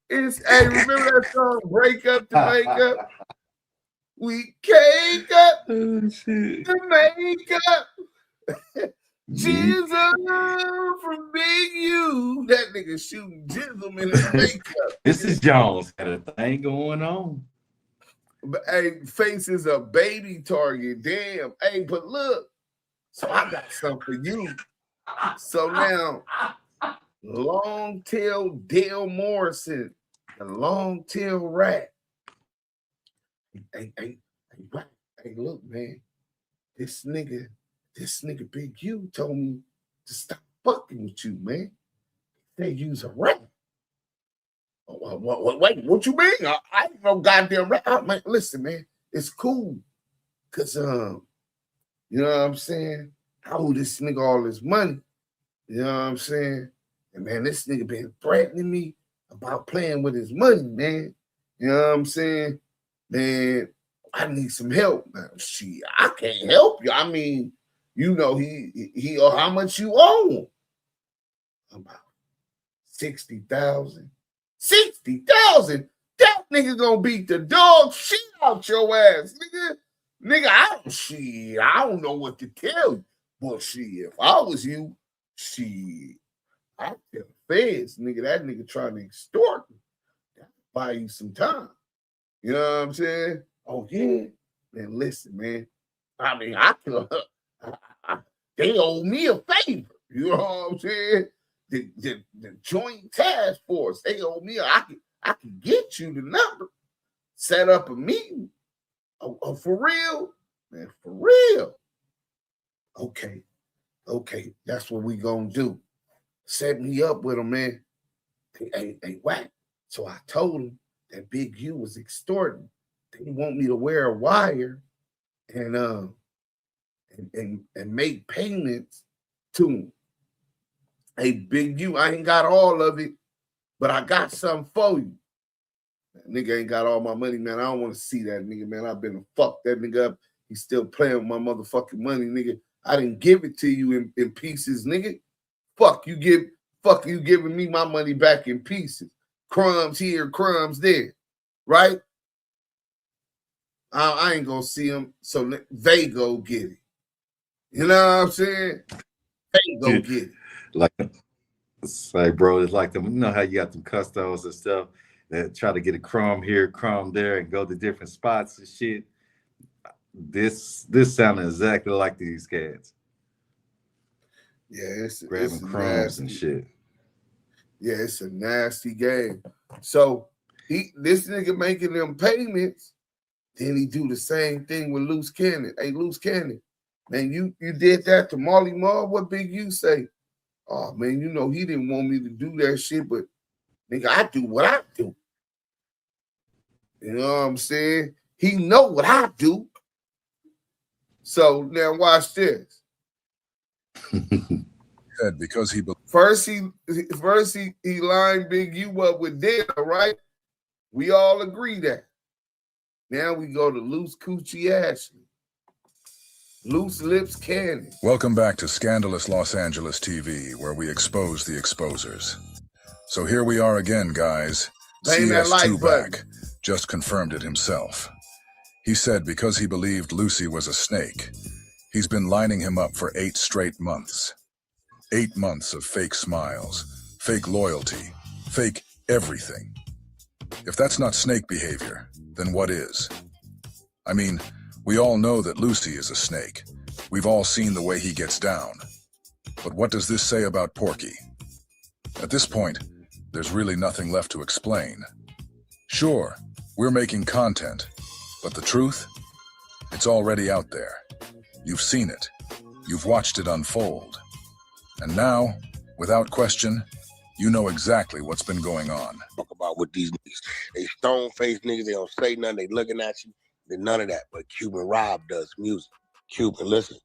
Speaker 4: Hey, remember that song, Break Up the Makeup? We cake up the makeup. Jism from Big U. That nigga shooting jism in his makeup.
Speaker 11: Mrs. Jones had a thing going on.
Speaker 4: But hey, face is a baby target. Damn. Hey, but look. So I got something for you. So now, long tail Dale Morrison, the long tail rat. Hey, look, man. This nigga Big U told me to stop fucking with you, man. They use a rat. Wait, what you mean? I ain't no goddamn rat. Man, listen, man, it's cool. Cause you know what I'm saying? I owe this nigga all his money. You know what I'm saying? And man, this nigga been threatening me about playing with his money, man. You know what I'm saying? Man, I need some help. Man, shit, I can't help you. I mean, you know, he how much you owe him? About 60,000. 60,000? That nigga gonna beat the dog shit out your ass, nigga. Nigga, I don't know what to tell you. But shit, if I was you, I'd tell the feds, nigga, that nigga trying to extort me. Buy you some time. You know what I'm saying? Oh, yeah. Man, listen, man. I mean, they owe me a favor. You know what I'm saying? The Joint Task Force, they owe me. I can get you the number. Set up a meeting. Oh, for real? Man, for real. Okay. That's what we gonna do. Set me up with him, man. Hey, Wack. So I told him that Big U was extorting. They want me to wear a wire and make payments to him. Hey, Big U, I ain't got all of it, but I got something for you. That nigga ain't got all my money, man. I don't want to see that nigga, man. I've been to fuck that nigga up. He's still playing with my motherfucking money, nigga. I didn't give it to you in pieces, nigga. Fuck you giving me my money back in pieces. Crumbs here, crumbs there, right? I ain't gonna see him, so they go get it. You know what I'm saying? They go get it.
Speaker 11: Like, it's like, bro, it's like them. You know how you got them custos and stuff that try to get a crumb here, crumb there, and go to different spots and shit. This sounded exactly like these cats.
Speaker 4: Yeah,
Speaker 11: grabbing crumbs and shit.
Speaker 4: Yeah, it's a nasty game. So this nigga making them payments, then he do the same thing with Loose Cannon. Hey, Loose Cannon, man, you did that to Marley Marl. What Big U say? Oh man, you know he didn't want me to do that shit, but nigga, I do what I do. You know what I'm saying? He know what I do. So now watch this.
Speaker 12: Because he
Speaker 4: first he lined Big U up with Dana, right? We all agree that. Now we go to Loose Coochie Ashley. Loose Lips Cannon.
Speaker 12: Welcome back to Scandalous Los Angeles TV, where we expose the exposers. So here we are again, guys. CS2 back. Just confirmed it himself. He said because he believed Lucy was a snake, he's been lining him up for 8 straight months. 8 months of fake smiles, fake loyalty, fake everything. If that's not snake behavior, then what is? I mean, we all know that Lucy is a snake. We've all seen the way he gets down. But what does this say about Porky? At this point, there's really nothing left to explain. Sure, we're making content, but the truth? It's already out there. You've seen it. You've watched it unfold. And now, without question, you know exactly what's been going on.
Speaker 13: Talk about with these niggas. They stone-faced niggas, they don't say nothing, they looking at you. Then none of that, but Cuban Rob does music. Cuban, listen.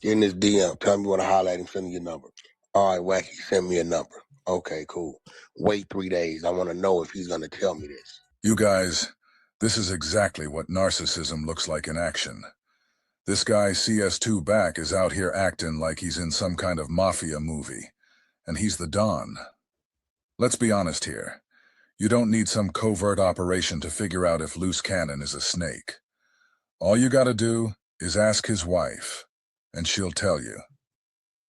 Speaker 13: Get in this DM, tell me you want to holler at him, send me your number. All right, Wacky, send me a number. Okay, cool. Wait 3 days, I want to know if he's going to tell me this.
Speaker 12: You guys, this is exactly what narcissism looks like in action. This guy CS2 back is out here acting like he's in some kind of mafia movie, and he's the Don. Let's be honest here. You don't need some covert operation to figure out if Loose Cannon is a snake. All you gotta do is ask his wife, and she'll tell you.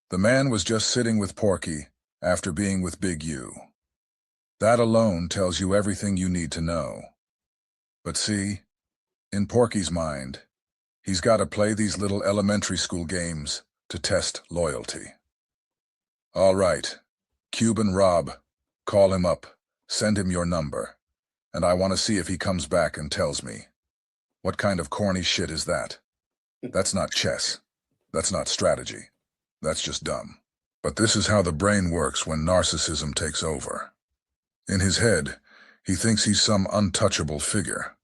Speaker 12: The man was just sitting with Porky after being with Big U. That alone tells you everything you need to know. But see, in Porky's mind, he's got to play these little elementary school games to test loyalty. All right, Cuban Rob, call him up, send him your number, and I want to see if he comes back and tells me. What kind of corny shit is that? That's not chess. That's not strategy. That's just dumb. But this is how the brain works when narcissism takes over. In his head, he thinks he's some untouchable figure,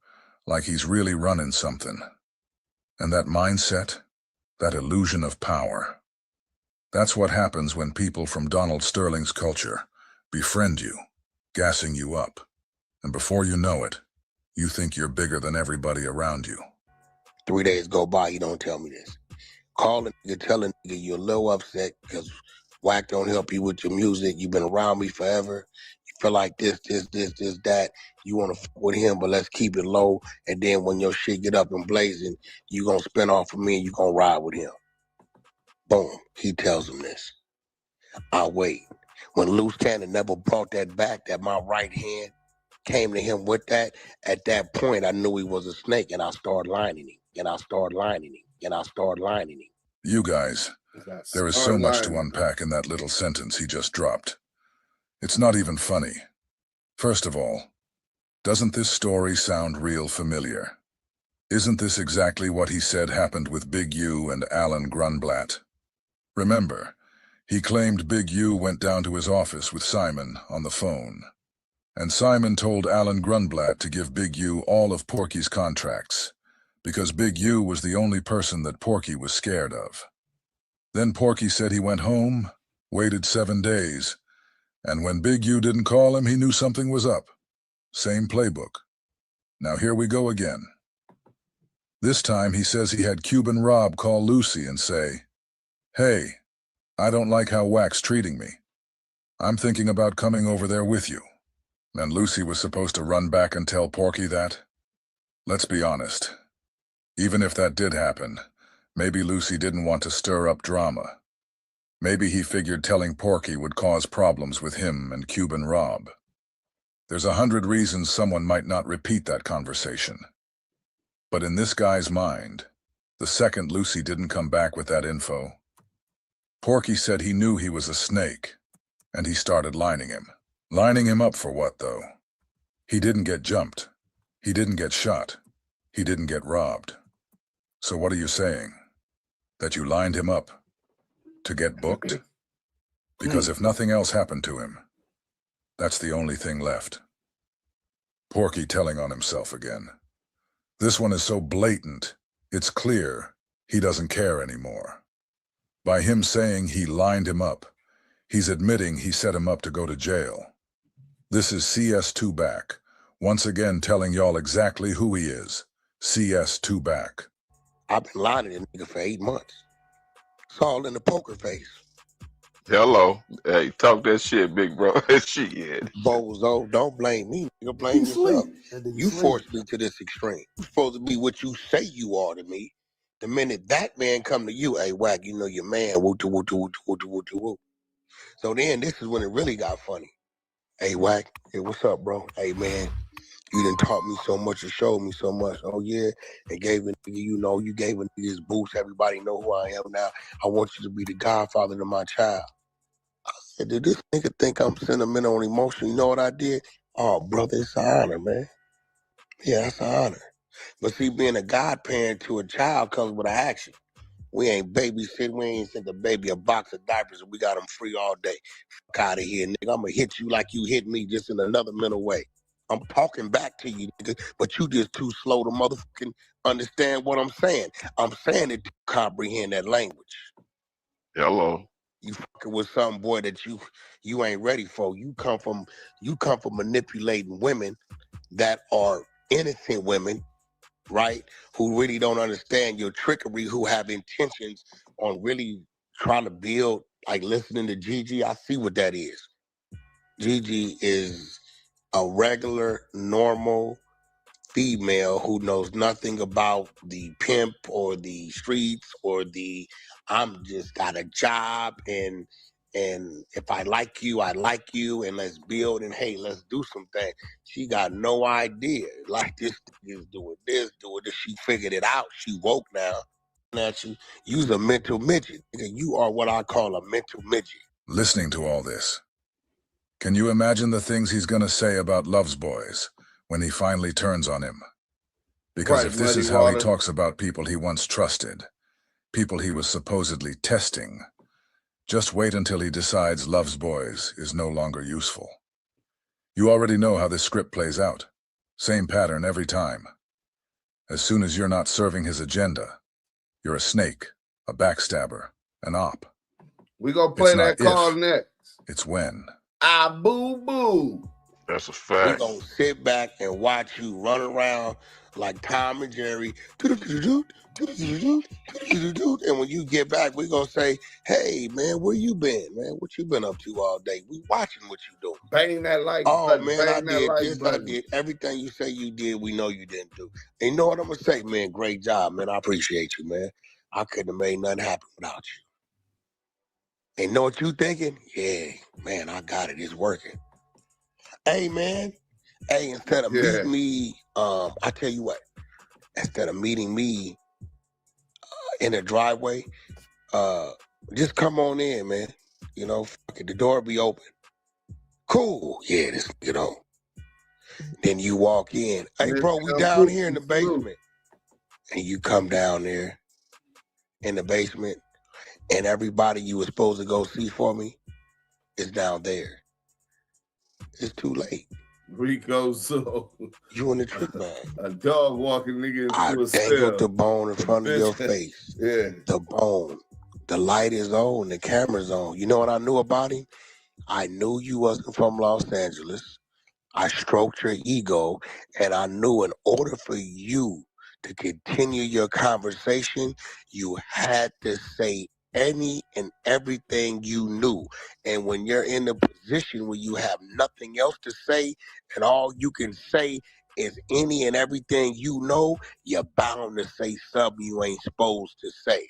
Speaker 12: like he's really running something. And that mindset, that illusion of power, that's what happens when people from Donald Sterling's culture befriend you, gassing you up. And before you know it, you think you're bigger than everybody around you.
Speaker 13: 3 days go by, you don't tell me this. Call a nigga, tell a nigga you're a little upset because Wack don't help you with your music. You've been around me forever. You feel like this, that. You want to fuck with him, but let's keep it low. And then when your shit get up and blazing, you going to spin off of me and you going to ride with him. Boom. He tells him this. I'll wait. When Loose Cannon never brought that back, that my right hand came to him with that, at that point, I knew he was a snake, and I started lining him, and I started lining him, and I started lining him.
Speaker 12: You guys, there is so much to unpack in that little sentence he just dropped. It's not even funny. First of all, doesn't this story sound real familiar? Isn't this exactly what he said happened with Big U and Alan Grunblatt? Remember, He claimed Big U went down to his office with Simon on the phone, and Simon told Alan Grunblatt to give Big U all of Porky's contracts, because Big U was the only person that Porky was scared of. Then Porky said he went home, waited 7 days, and when Big U didn't call him, he knew something was up. Same playbook. Now here we go again. This time he says he had Cuban Rob call Lucy and say, "Hey, I don't like how Wack's treating me. I'm thinking about coming over there with you." And Lucy was supposed to run back and tell Porky that? Let's be honest. Even if that did happen, maybe Lucy didn't want to stir up drama. Maybe he figured telling Porky would cause problems with him and Cuban Rob. There's 100 reasons someone might not repeat that conversation. But in this guy's mind, the second Lucy didn't come back with that info, Porky said he knew he was a snake, and he started lining him. Lining him up for what, though? He didn't get jumped. He didn't get shot. He didn't get robbed. So what are you saying? That you lined him up to get booked? Because if nothing else happened to him, that's the only thing left. Porky telling on himself again. This one is so blatant, it's clear he doesn't care anymore. By him saying he lined him up, he's admitting he set him up to go to jail. This is CS2 Back, once again telling y'all exactly who he is. CS2 Back.
Speaker 13: I've been lying to this nigga for 8 months. It's all in the poker face.
Speaker 14: Hello. Hey, talk that shit, big bro. Shit.
Speaker 13: Bozo, don't blame me. Nigga, blame yourself. You forced me to this extreme. You're supposed to be what you say you are to me. The minute that man come to you, hey, Wack, you know your man, woo-to-woo-to-woo-to-woo-to-woo-to-woo. So then this is when it really got funny. Hey, Wack, hey, what's up, bro? Hey, man, you done taught me so much and showed me so much. Oh, yeah, and gave a nigga, you know, you gave a nigga his boost. Everybody know who I am now. I want you to be the godfather to my child. I said, did this nigga think I'm sentimental and emotional? You know what I did? Oh, brother, it's an honor, man. Yeah, that's an honor. But see, being a godparent to a child comes with an action. We ain't babysitting. We ain't sent the baby a box of diapers and we got them free all day. Fuck out of here, nigga. I'm going to hit you like you hit me, just in another mental way. I'm talking back to you, nigga, but you just too slow to motherfucking understand what I'm saying. I'm saying it to comprehend that language.
Speaker 14: Hello.
Speaker 13: You fucking with some boy that you ain't ready for. You come from manipulating women that are innocent women, right? Who really don't understand your trickery, who have intentions on really trying to build, like listening to Gigi. I see what that is. Gigi is a regular, normal female who knows nothing about the pimp or the streets or the I'm just got a job and if I like you and let's build and hey, let's do something. She got no idea. Like this is doing this. She figured it out. She woke now. That you's a mental midget. You are what I call a mental midget.
Speaker 12: Listening to all this, can you imagine the things he's gonna say about Love's Boys when he finally turns on him? Because if this is how he talks about people he once trusted, people he was supposedly testing, just wait until he decides Love's Boys is no longer useful. You already know how this script plays out. Same pattern every time. As soon as you're not serving his agenda, you're a snake, a backstabber, an op.
Speaker 4: We gonna play that call next.
Speaker 12: It's when.
Speaker 4: Ah, boo boo.
Speaker 14: That's a fact.
Speaker 13: We're gonna sit back and watch you run around like Tom and Jerry. And when you get back, we're gonna say, hey man, where you been, man? What you been up to all day? We watching what you doing.
Speaker 4: Bang that like
Speaker 13: oh man, I did this, I did everything you say you did, we know you didn't do. And you know what I'm gonna say, man? Great job, man. I appreciate you, man. I couldn't have made nothing happen without you. And know what you thinking? Yeah, man, I got it. It's working. Hey, man. Hey, instead of meeting me, I tell you what. Instead of meeting me in the driveway, just come on in, man. You know, fuck it, the door be open. Cool. Yeah, this, you know. Then you walk in. Hey, bro, we down here in the basement. And you come down there in the basement. and everybody you were supposed to go see for me is down there. It's too late.
Speaker 4: Rico, so
Speaker 13: you in the trick bag.
Speaker 4: A dog walking nigga into
Speaker 13: I
Speaker 4: a
Speaker 13: dangled
Speaker 4: cell.
Speaker 13: the bone in front of your face.
Speaker 4: Yeah.
Speaker 13: The bone. The light is on. The camera's on. You know what I knew about him? I knew you wasn't from Los Angeles. I stroked your ego, and I knew in order for you to continue your conversation, you had to say any and everything you knew. And when you're in the position where you have nothing else to say, and all you can say is any and everything you know, you're bound to say something you ain't supposed to say.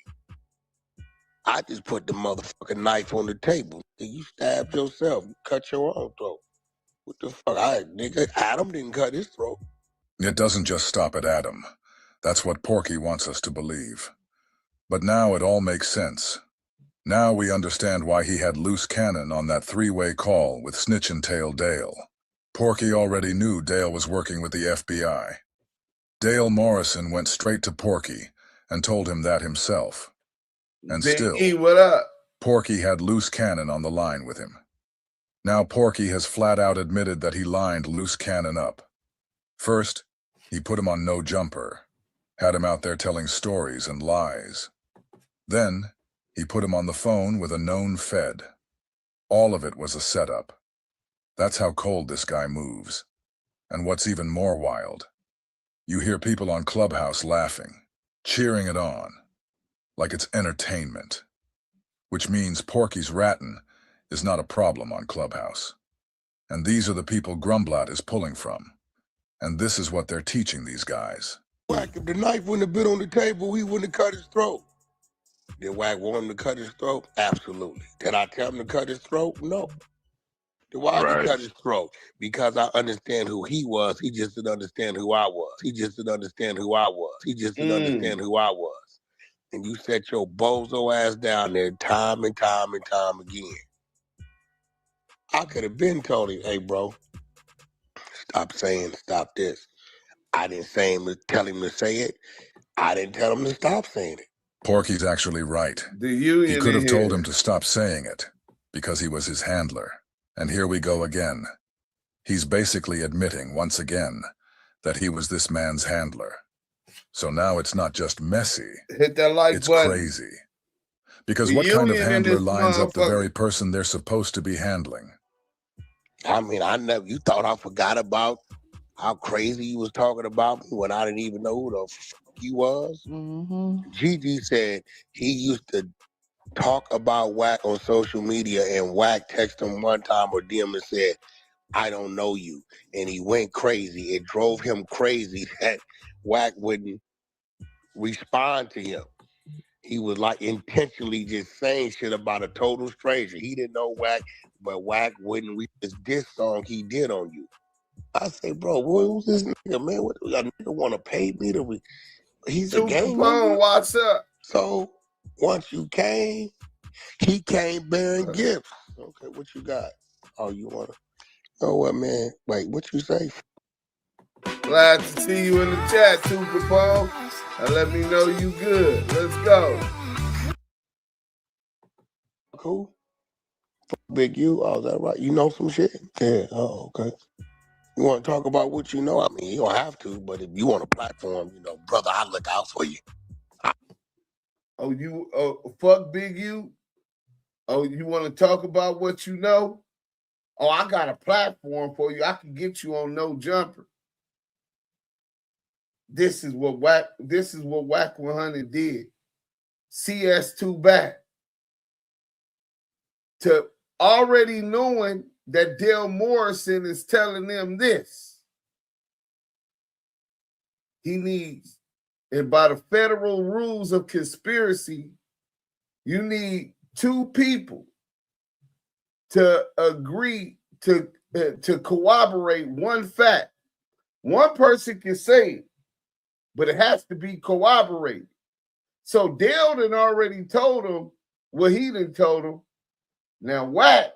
Speaker 13: I just put the motherfucking knife on the table. You stabbed yourself. You cut your own throat. What the fuck? Nigga, Adam didn't cut his throat.
Speaker 12: It doesn't just stop at Adam. That's what Porky wants us to believe. But now it all makes sense. Now we understand why he had loose cannon on that three-way call with Snitch and Tail Dale. Porky already knew Dale was working with the FBI. Dale Morrison went straight to Porky and told him that himself. And still,
Speaker 4: what up?
Speaker 12: Porky had loose cannon on the line with him. Now Porky has flat out admitted that he lined loose cannon up. First, he put him on no jumper, had him out there telling stories and lies. Then, he put him on the phone with a known Fed. All of it was a setup. That's how cold this guy moves. And what's even more wild, you hear people on Clubhouse laughing, cheering it on, like it's entertainment. Which means Porky's rattin' is not a problem on Clubhouse. And these are the people Grumblat is pulling from. And this is what they're teaching these guys.
Speaker 13: Wack, if the knife wouldn't have been on the table, he wouldn't have cut his throat. Did Wack want him to cut his throat? Absolutely. Did I tell him to cut his throat? No. Then why did he cut his throat? Because I understand who he was. He just didn't understand who I was. He just didn't understand who I was. He just didn't understand who I was. And you set your bozo ass down there time and time and time again. I could have been told him, hey, bro, stop this. I didn't tell him to say it. I didn't tell him to stop saying it.
Speaker 12: Porky's actually right. He could have told him to stop saying it because he was his handler. And here we go again. He's basically admitting once again that he was this man's handler. So now it's not just messy.
Speaker 4: Hit that like
Speaker 12: it's
Speaker 4: button.
Speaker 12: Crazy. Because what kind of handler lines up the very person they're supposed to be handling?
Speaker 13: I mean, you thought I forgot about how crazy you was talking about me when I didn't even know who the fuck you was? Gigi said he used to talk about Wack on social media, and Wack texted him one time or DM and said, I don't know you. And he went crazy. It drove him crazy that Wack wouldn't respond to him. He was like intentionally just saying shit about a total stranger. He didn't know Wack, but Wack wouldn't read this diss song he did on you. I say, bro, who's this nigga, man? What a nigga want to pay me to read? He's a gang member.
Speaker 4: What's up?
Speaker 13: So once you came, he came bearing gifts. Okay, what you got? Oh, you want to? Oh, what, man? Wait, what you say?
Speaker 4: Glad to see you in the chat, too, Capone. And let me know you good. Let's go.
Speaker 13: Cool. Big U. Oh, is that right? You know some shit? Yeah. Oh, okay. You want to talk about what you know? I mean, you don't have to, but if you want a platform, brother, I look out for you.
Speaker 4: Fuck Big U? Oh, you want to talk about what you know? Oh, I got a platform for you. I can get you on No Jumper. This is what Wack100 did. CS2 back. To already knowing that Dale Morrison is telling them this. He needs, and by the federal rules of conspiracy, you need two people to agree to corroborate one fact. One person can say it, but it has to be corroborated. So Dale done already told him what he done told him. Now Wack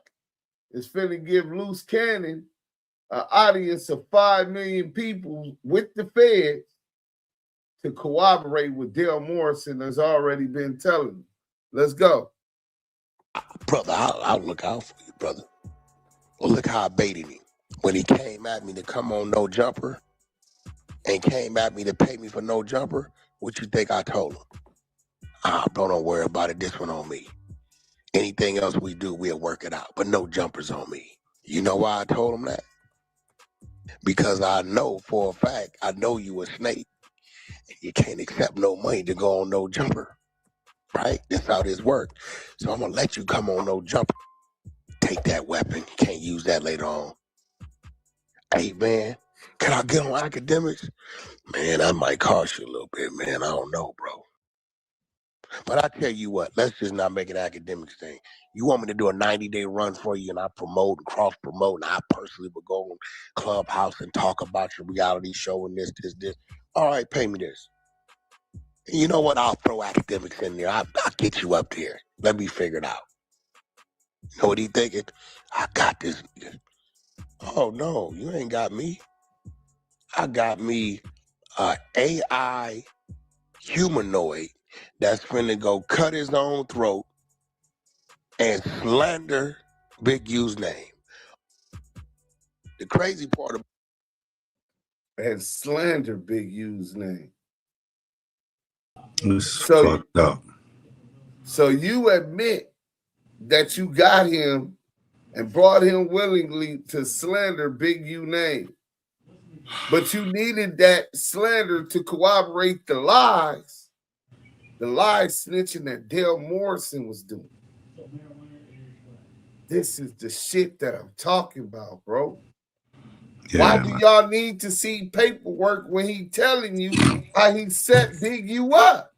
Speaker 4: is finna give Loose Cannon an audience of 5 million people with the feds to corroborate what Dale Morrison has already been telling them. Let's go.
Speaker 13: Brother, I'll look out for you, brother. Well, look how I baited him. When he came at me to come on No Jumper and came at me to pay me for No Jumper, what you think I told him? Bro, don't worry about it. This one on me. Anything else we do, we'll work it out. But No Jumper's on me. You know why I told him that? Because I know for a fact, I know you a snake. And you can't accept no money to go on No Jumper. Right? That's how this works. So I'm going to let you come on No Jumper. Take that weapon. You can't use that later on. Hey, man, can I get on academics? Man, that might cost you a little bit, man. I don't know, bro. But I tell you what, let's just not make an academics thing. You want me to do a 90-day run for you and I promote and cross-promote and I personally would go on Clubhouse and talk about your reality show and this. All right, pay me this. And you know what? I'll throw academics in there. I'll get you up there. Let me figure it out. You know what he thinking? I got this nigga. Oh, no, you ain't got me. I got me AI humanoid that's finna go cut his own throat and slander Big U's name. The crazy part of
Speaker 4: And slander Big U's name.
Speaker 11: It's fucked up.
Speaker 4: So you admit that you got him and brought him willingly to slander Big U name. But you needed that slander to corroborate the lies snitching that Dale Morrison was doing. This is the shit that I'm talking about, bro. Yeah, why do y'all need to see paperwork when he telling you how he set Big U up?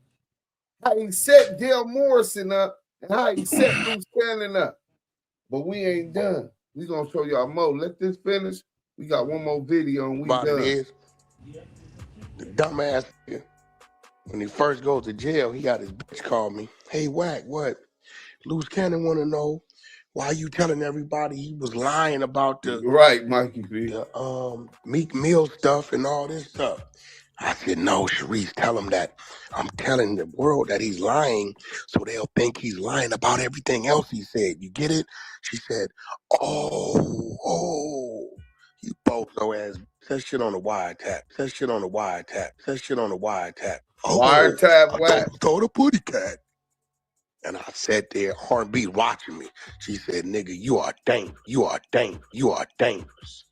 Speaker 4: How he set Dale Morrison up and how he set Bruce Cannon up. But we ain't done. We gonna show y'all more. Let this finish. We got one more video and we done.
Speaker 13: The dumbass, when he first goes to jail, he got his bitch call me. Hey, Wack, what? Bruce Cannon want to know why you telling everybody he was lying about the
Speaker 4: right, Mikey B.
Speaker 13: The Meek Mill stuff and all this stuff. I said, no, Sharice, tell him that I'm telling the world that he's lying so they'll think he's lying about everything else he said. You get it? She said, oh, you both know ass. That shit on the wiretap. That shit on the wiretap. That shit on the wiretap.
Speaker 4: Wiretap, Wack.
Speaker 13: Throw the putty cat. And I sat there, R&B watching me. She said, nigga, you are dangerous. You are dangerous. You are dangerous.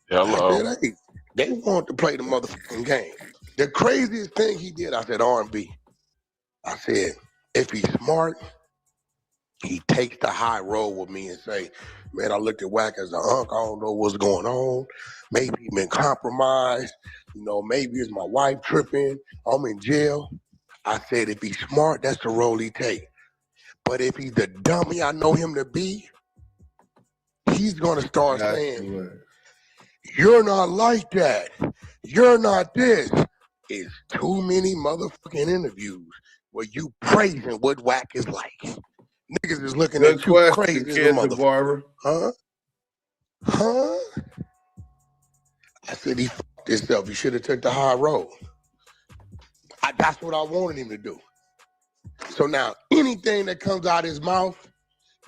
Speaker 14: Hello.
Speaker 13: I said, hey, they want to play the motherfucking game. The craziest thing he did, I said, R&B. I said, if he's smart, he takes the high road with me and say, man, I looked at Wack as an unk. I don't know what's going on. Maybe he been compromised. You know, maybe it's my wife tripping. I'm in jail. I said, if he's smart, that's the role he takes. But if he's the dummy I know him to be, he's going to start saying, you're not like that. You're not this. It's too many motherfucking interviews where you praising what Wack is like. Niggas is looking at you crazy as a motherfucker. Huh? I said, he fucked himself. He should have took the high road. That's what I wanted him to do. So now, anything that comes out of his mouth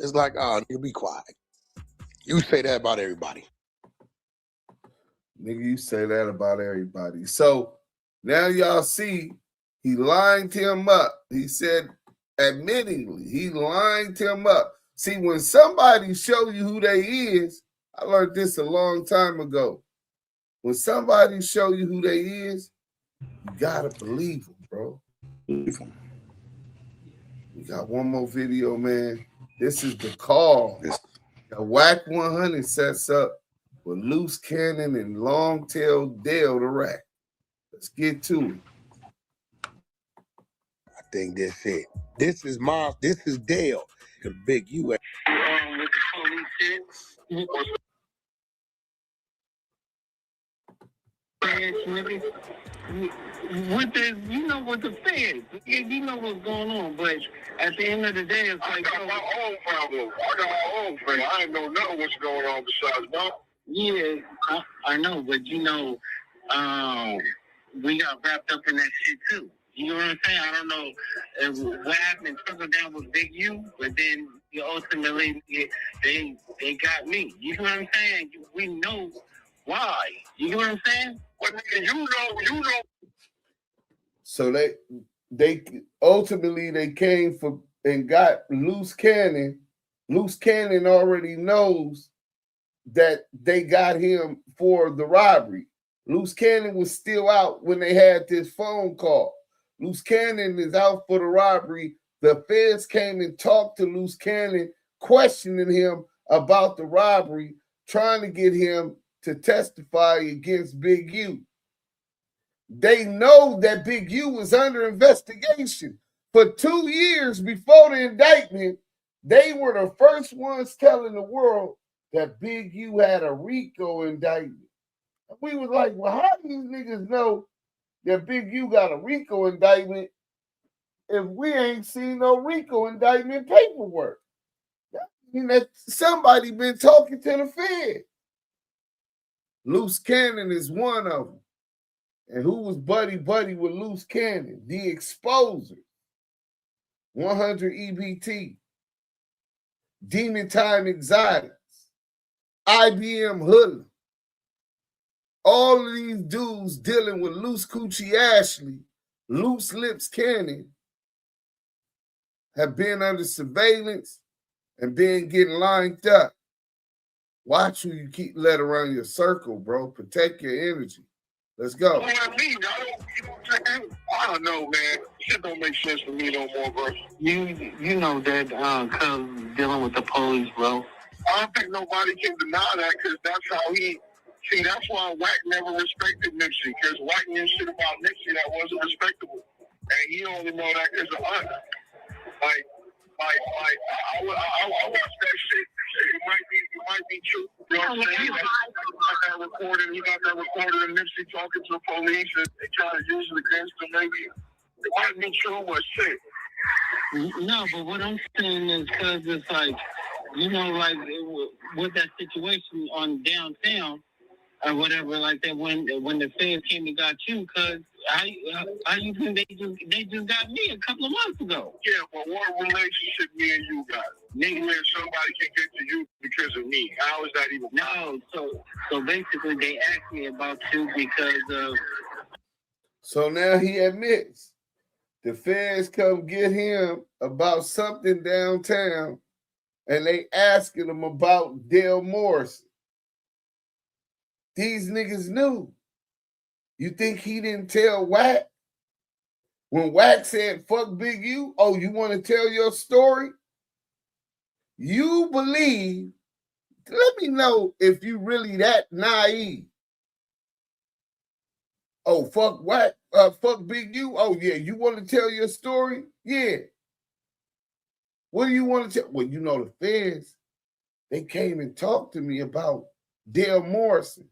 Speaker 13: is like, oh, nigga, be quiet. You say that about everybody.
Speaker 4: Nigga, you say that about everybody. So now y'all see he lined him up. He said, admittingly, he lined him up. See, when somebody show you who they is, I learned this a long time ago. When somebody show you who they is, you gotta believe them, bro. Believe them. We got one more video, man. This is the call. The Wack100 sets up with Loose Cannon and Long Tail Dale the Rat. Let's get to it.
Speaker 13: I think that's it. This is Dale. The Big U.
Speaker 15: With the police shit. With the, you know, with the feds, you know what's going on, but at the end of the day, it's like, I got my own problem. I got my own thing. I ain't know nothing what's going on besides that. Yeah, I know, but you know, we got wrapped up in that shit too. You know what I'm saying? I don't know what happened trickled down with Big U, but then ultimately they got me. You know what I'm saying? We know why. You know what I'm saying? Well, nigga, you know.
Speaker 4: So they ultimately they came for and got Loose Cannon. Loose Cannon already knows that they got him for the robbery. Loose Cannon was still out when they had this phone call. Loose Cannon is out for the robbery. The feds came and talked to Loose Cannon, questioning him about the robbery, trying to get him to testify against Big U. They know that Big U was under investigation. For 2 years before the indictment, they were the first ones telling the world that Big U had a RICO indictment. We was like, well, how do these niggas know that Big U got a RICO indictment if we ain't seen no RICO indictment paperwork? That means that somebody been talking to the Fed. Loose Cannon is one of them. And who was buddy with Loose Cannon? The Exposer. 100 EBT. Demon Time Exotics. IBM Hoodlum. All of these dudes dealing with Loose Coochie Ashley, Loose Lips Cannon, have been under surveillance and been getting lined up. Watch who you keep let around your circle, bro. Protect your energy. Let's go.
Speaker 15: What I mean, I don't know, man. Shit don't make sense for me no more, bro. You know that cuz dealing with the police, bro. I don't think nobody can deny that because that's how he. See, that's why Wack never respected Nipsey, because Wack knew shit about Nipsey that wasn't respectable, and he only know that because of us. Like, I watched that shit. It might be true. You know what I'm saying? He got that recorded of Nipsey talking to the police and they try to use it against him. Maybe it might be true, but shit. No, but what I'm saying is because it's like, you know, like with that situation on downtown or whatever, like that when the feds came and got you, because how you think they just got me a couple of months ago? Yeah, but what relationship me and you got? Nigga, where somebody can get to you because of me? How is that even? No, so basically they asked me about you because of.
Speaker 4: So now he admits the feds come get him about something downtown, and they asking him about Dale Morrison. These niggas knew. You think he didn't tell Wack? When Wack said, fuck Big U, oh, you want to tell your story? You believe, let me know if you really that naive. Oh, fuck Wack, fuck Big U? Oh, yeah, you want to tell your story? Yeah. What do you want to tell? Well, you know the feds, they came and talked to me about Dale Morrison.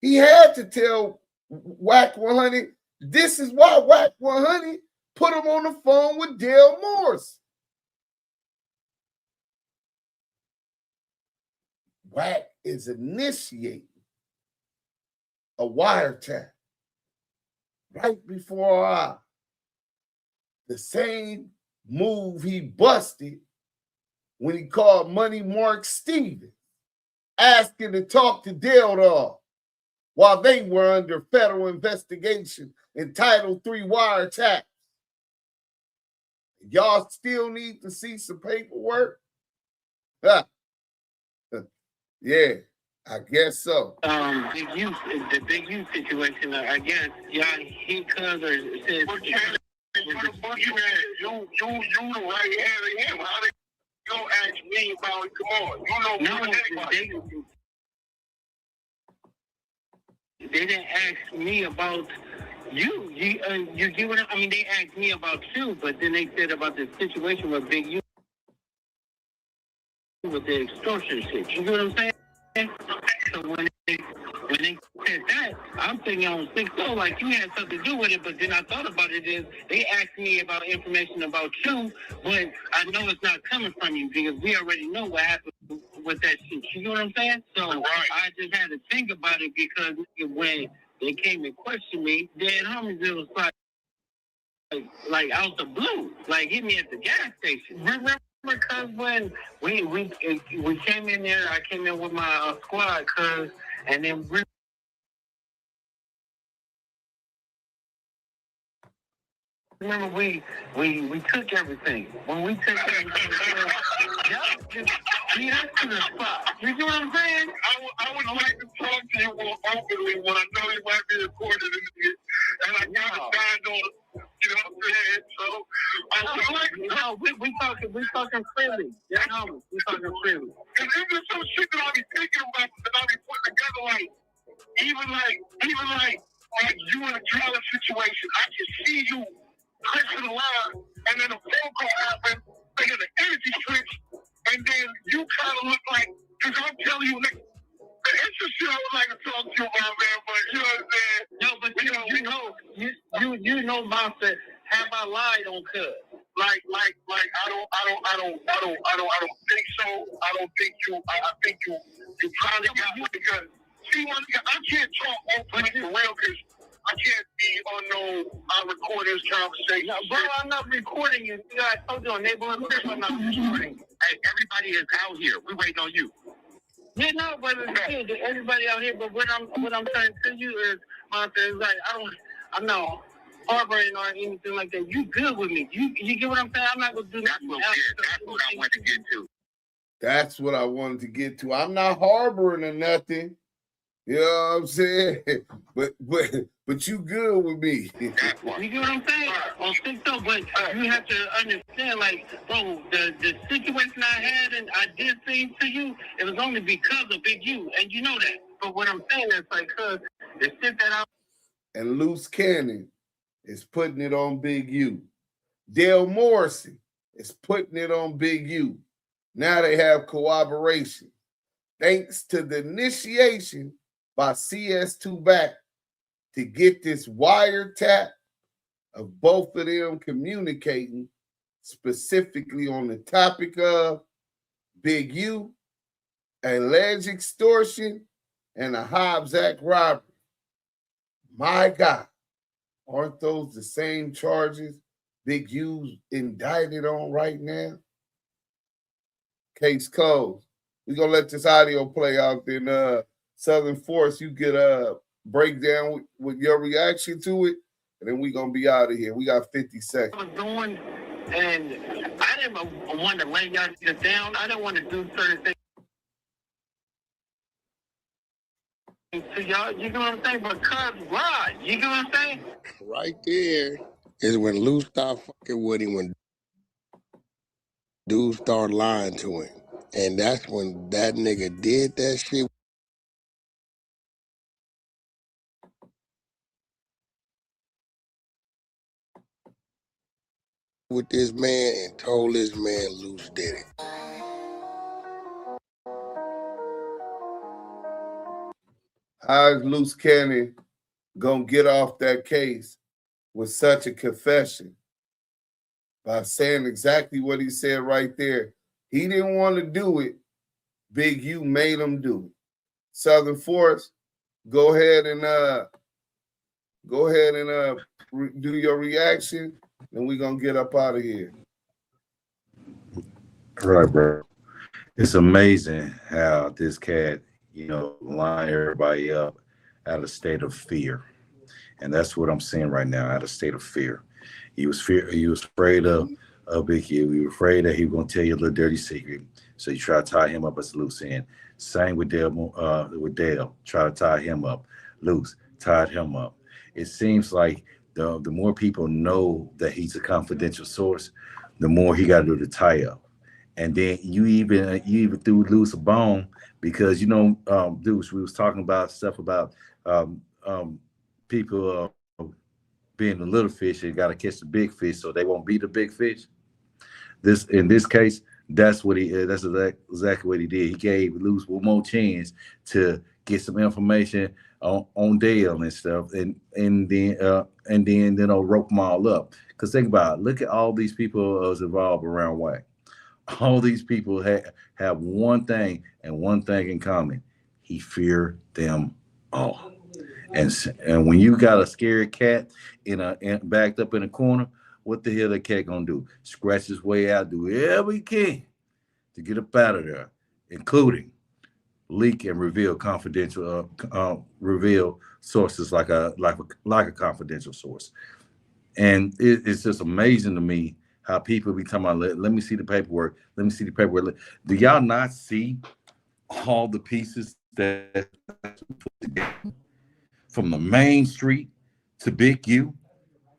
Speaker 4: He had to tell Wack100. This is why Wack100 put him on the phone with Dale Morrison. Wack is initiating a wiretap right before our eyes. The same move he busted when he called Money Mark Stevens, asking to talk to Dale Dog while they were under federal investigation in Title III wiretaps. Y'all still need to see some paperwork? Huh. Yeah, I guess so.
Speaker 15: The Big U situation, I guess, yeah, he cuz or said. What the fuck you had? You the right hand of him. How they don't ask me about it? Come on, you know they didn't ask me about you. You get what I mean? They asked me about you, but then they said about the situation with Big U with the extortion shit. You know what I'm saying? So when they said that, I'm thinking on 6-0 like you had something to do with it, but then I thought about it is they asked me about information about you, but I know it's not coming from you because we already know what happened with that shit. You know what I'm saying? So I just had to think about it because when they came and questioned me, then homies, it was like, like out the blue, like hit me at the gas station. Remember, cuz when we came in there, I came in with my squad, cuz, and then remember we took everything. When we took everything, see, that's to the spot. You get what I'm saying? I would like to talk to you more openly when I know you might be recorded and I got to find on, you know what I'm saying? So we talking freely. Yeah, no, we talking freely. Cause there's some shit that I be thinking about that I be putting together, like even like you in a trailer situation. I can see you pressing the line, and then a phone call happens, they get an energy switch, and then you kind of look like, because I'm telling you, nigga, it's just shit I would like to talk to you about, man, but you know what I'm saying? No, but you know, Monster, have I lied on cuz? Like, I don't think so. I don't think you, I think you probably got you because, see, I can't talk openly for real, because I can't be on I record this conversation. No, bro, I'm not recording you. I told you on Neighborhood Chris, I'm not recording. Hey, everybody is out here. We waiting on you. Yeah, no, but everybody out here. But what I'm trying to tell you is, Monster, is like I'm not harboring or anything like that. You good with me? You get what I'm saying? I'm not gonna do that. That's what I wanted to get to.
Speaker 4: That's what I wanted to get to. I'm not harboring or nothing. You know what I'm saying? But you good with me.
Speaker 15: You get what I'm saying? I think so, but you have to understand, like, bro, the situation I had and I did things to you, it was only because of Big U, and you know that. But what I'm saying is, like, cuz the shit that
Speaker 4: and Loose Cannon is putting it on Big U. Dale Morrison is putting it on Big U. Now they have cooperation. Thanks to the initiation by CS2 Back to get this wiretap of both of them communicating specifically on the topic of Big U, alleged extortion, and a Hobbs Act robbery. My God, aren't those the same charges Big U's indicted on right now? Case closed. We're going to let this audio play out, then Southern Force, you get a breakdown with your reaction to it, and then we're going to be out of here. We got 50 seconds.
Speaker 15: I was doing, and I didn't want to lay y'all down. I didn't want to do certain things to y'all. You know what I'm saying? But cuz lied. You know what I'm saying?
Speaker 13: Right there is when Lou started fucking with him, when Duse started lying to him. And that's when that nigga did that shit. With this man and told this man Luce did it.
Speaker 4: How is Loose Cannon gonna get off that case with such a confession? By saying exactly what he said right there. He didn't want to do it. Big U made him do it. Southern Force, go ahead and do your reaction, and we're gonna get up out of here.
Speaker 11: Right, bro. It's amazing how this cat, line everybody up out of state of fear. And that's what I'm seeing right now, out of state of fear. He was afraid of Big U. He was afraid that he was going to tell you a little dirty secret. So you try to tie him up as a loose end. Same with Dale. Try to tie him up. Loose. Tied him up. It seems like the more people know that he's a confidential source, the more he got to do the tie up. And then you even threw Loose a bone because, Duse, we was talking about stuff about people being the little fish and got to catch the big fish so they won't be the big fish. In this case, that's exactly what he did. He gave Loose one more chance to get some information on Dale and stuff, and then rope them all up. Because think about it, look at all these people that was involved around Wack. All these people have one thing and one thing in common: he feared them all. And when you got a scared cat backed up in a corner, what the hell that cat gonna do? Scratch his way out, do whatever he can to get up out of there, including leak and reveal confidential, reveal sources like a confidential source. And it's just amazing to me how people be talking about, let me see the paperwork. Let me see the paperwork. Do y'all not see all the pieces that put together from the main street to Big U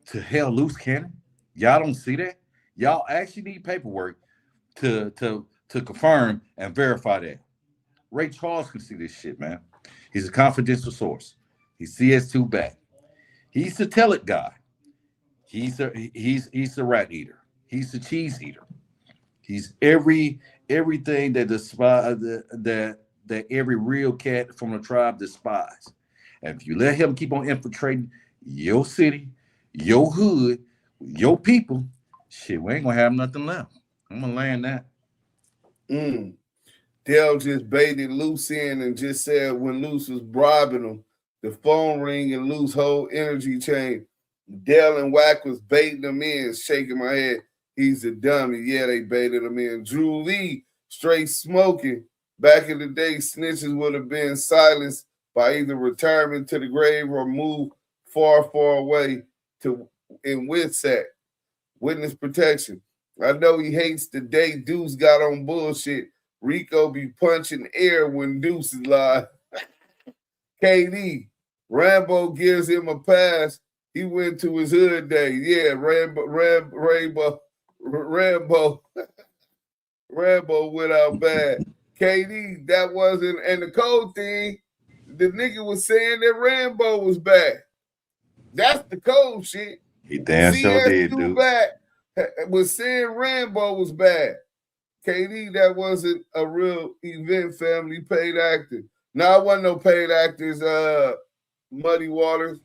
Speaker 11: to hell loose cannon? Y'all don't see that? Y'all actually need paperwork to confirm and verify that. Ray Charles can see this shit, man. He's a confidential source. He's CS2 back. He's the tell it guy. He's the rat eater. He's the cheese eater. He's everything that that every real cat from the tribe despises. And if you let him keep on infiltrating your city, your hood, your people, shit, we ain't gonna have nothing left. I'm gonna land that.
Speaker 4: Dell just baited Luce in and just said when Luce was bribing him, the phone ring and Luce whole energy change. Dell and Wack was baiting him in, shaking my head. He's a dummy. Yeah, they baited him in. Drew Lee, straight smoking. Back in the day, snitches would have been silenced by either retirement to the grave or move far, far away in WITSEC, witness protection. I know he hates the day Duse got on bullshit. Rico be punching air when Duse is live. KD, Rambo gives him a pass. He went to his hood day. Yeah, Rambo went out bad. KD, that wasn't, and the cold thing, the nigga was saying that Rambo was bad. That's the cold shit.
Speaker 11: He damn sure did, dude.
Speaker 4: Back was saying Rambo was bad. KD, that wasn't a real event, family paid actor. Now, I wasn't no paid actors, Muddy Waters.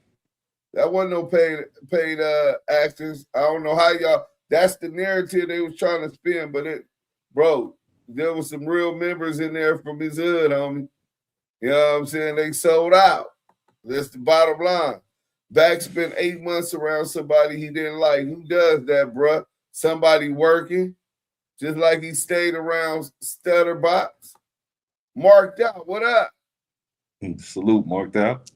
Speaker 4: That wasn't no paid actors. I don't know how y'all, that's the narrative they was trying to spin, but there was some real members in there from his hood, homie. You know what I'm saying? They sold out. That's the bottom line. Back spent 8 months around somebody he didn't like. Who does that, bruh? Somebody working, just like he stayed around Stutterbox. Marked out, what up?
Speaker 11: Salute, Marked out.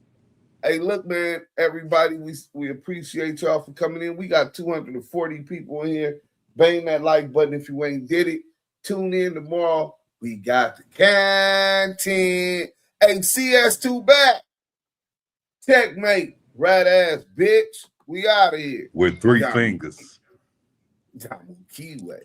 Speaker 4: Hey, look, man, everybody, we appreciate y'all for coming in. We got 240 people in here. Bang that like button if you ain't did it. Tune in tomorrow. We got the content. Hey, CS2 back. Checkmate. Rat ass bitch. We out of here.
Speaker 11: With 3 fingers.
Speaker 4: Damu Kiwe.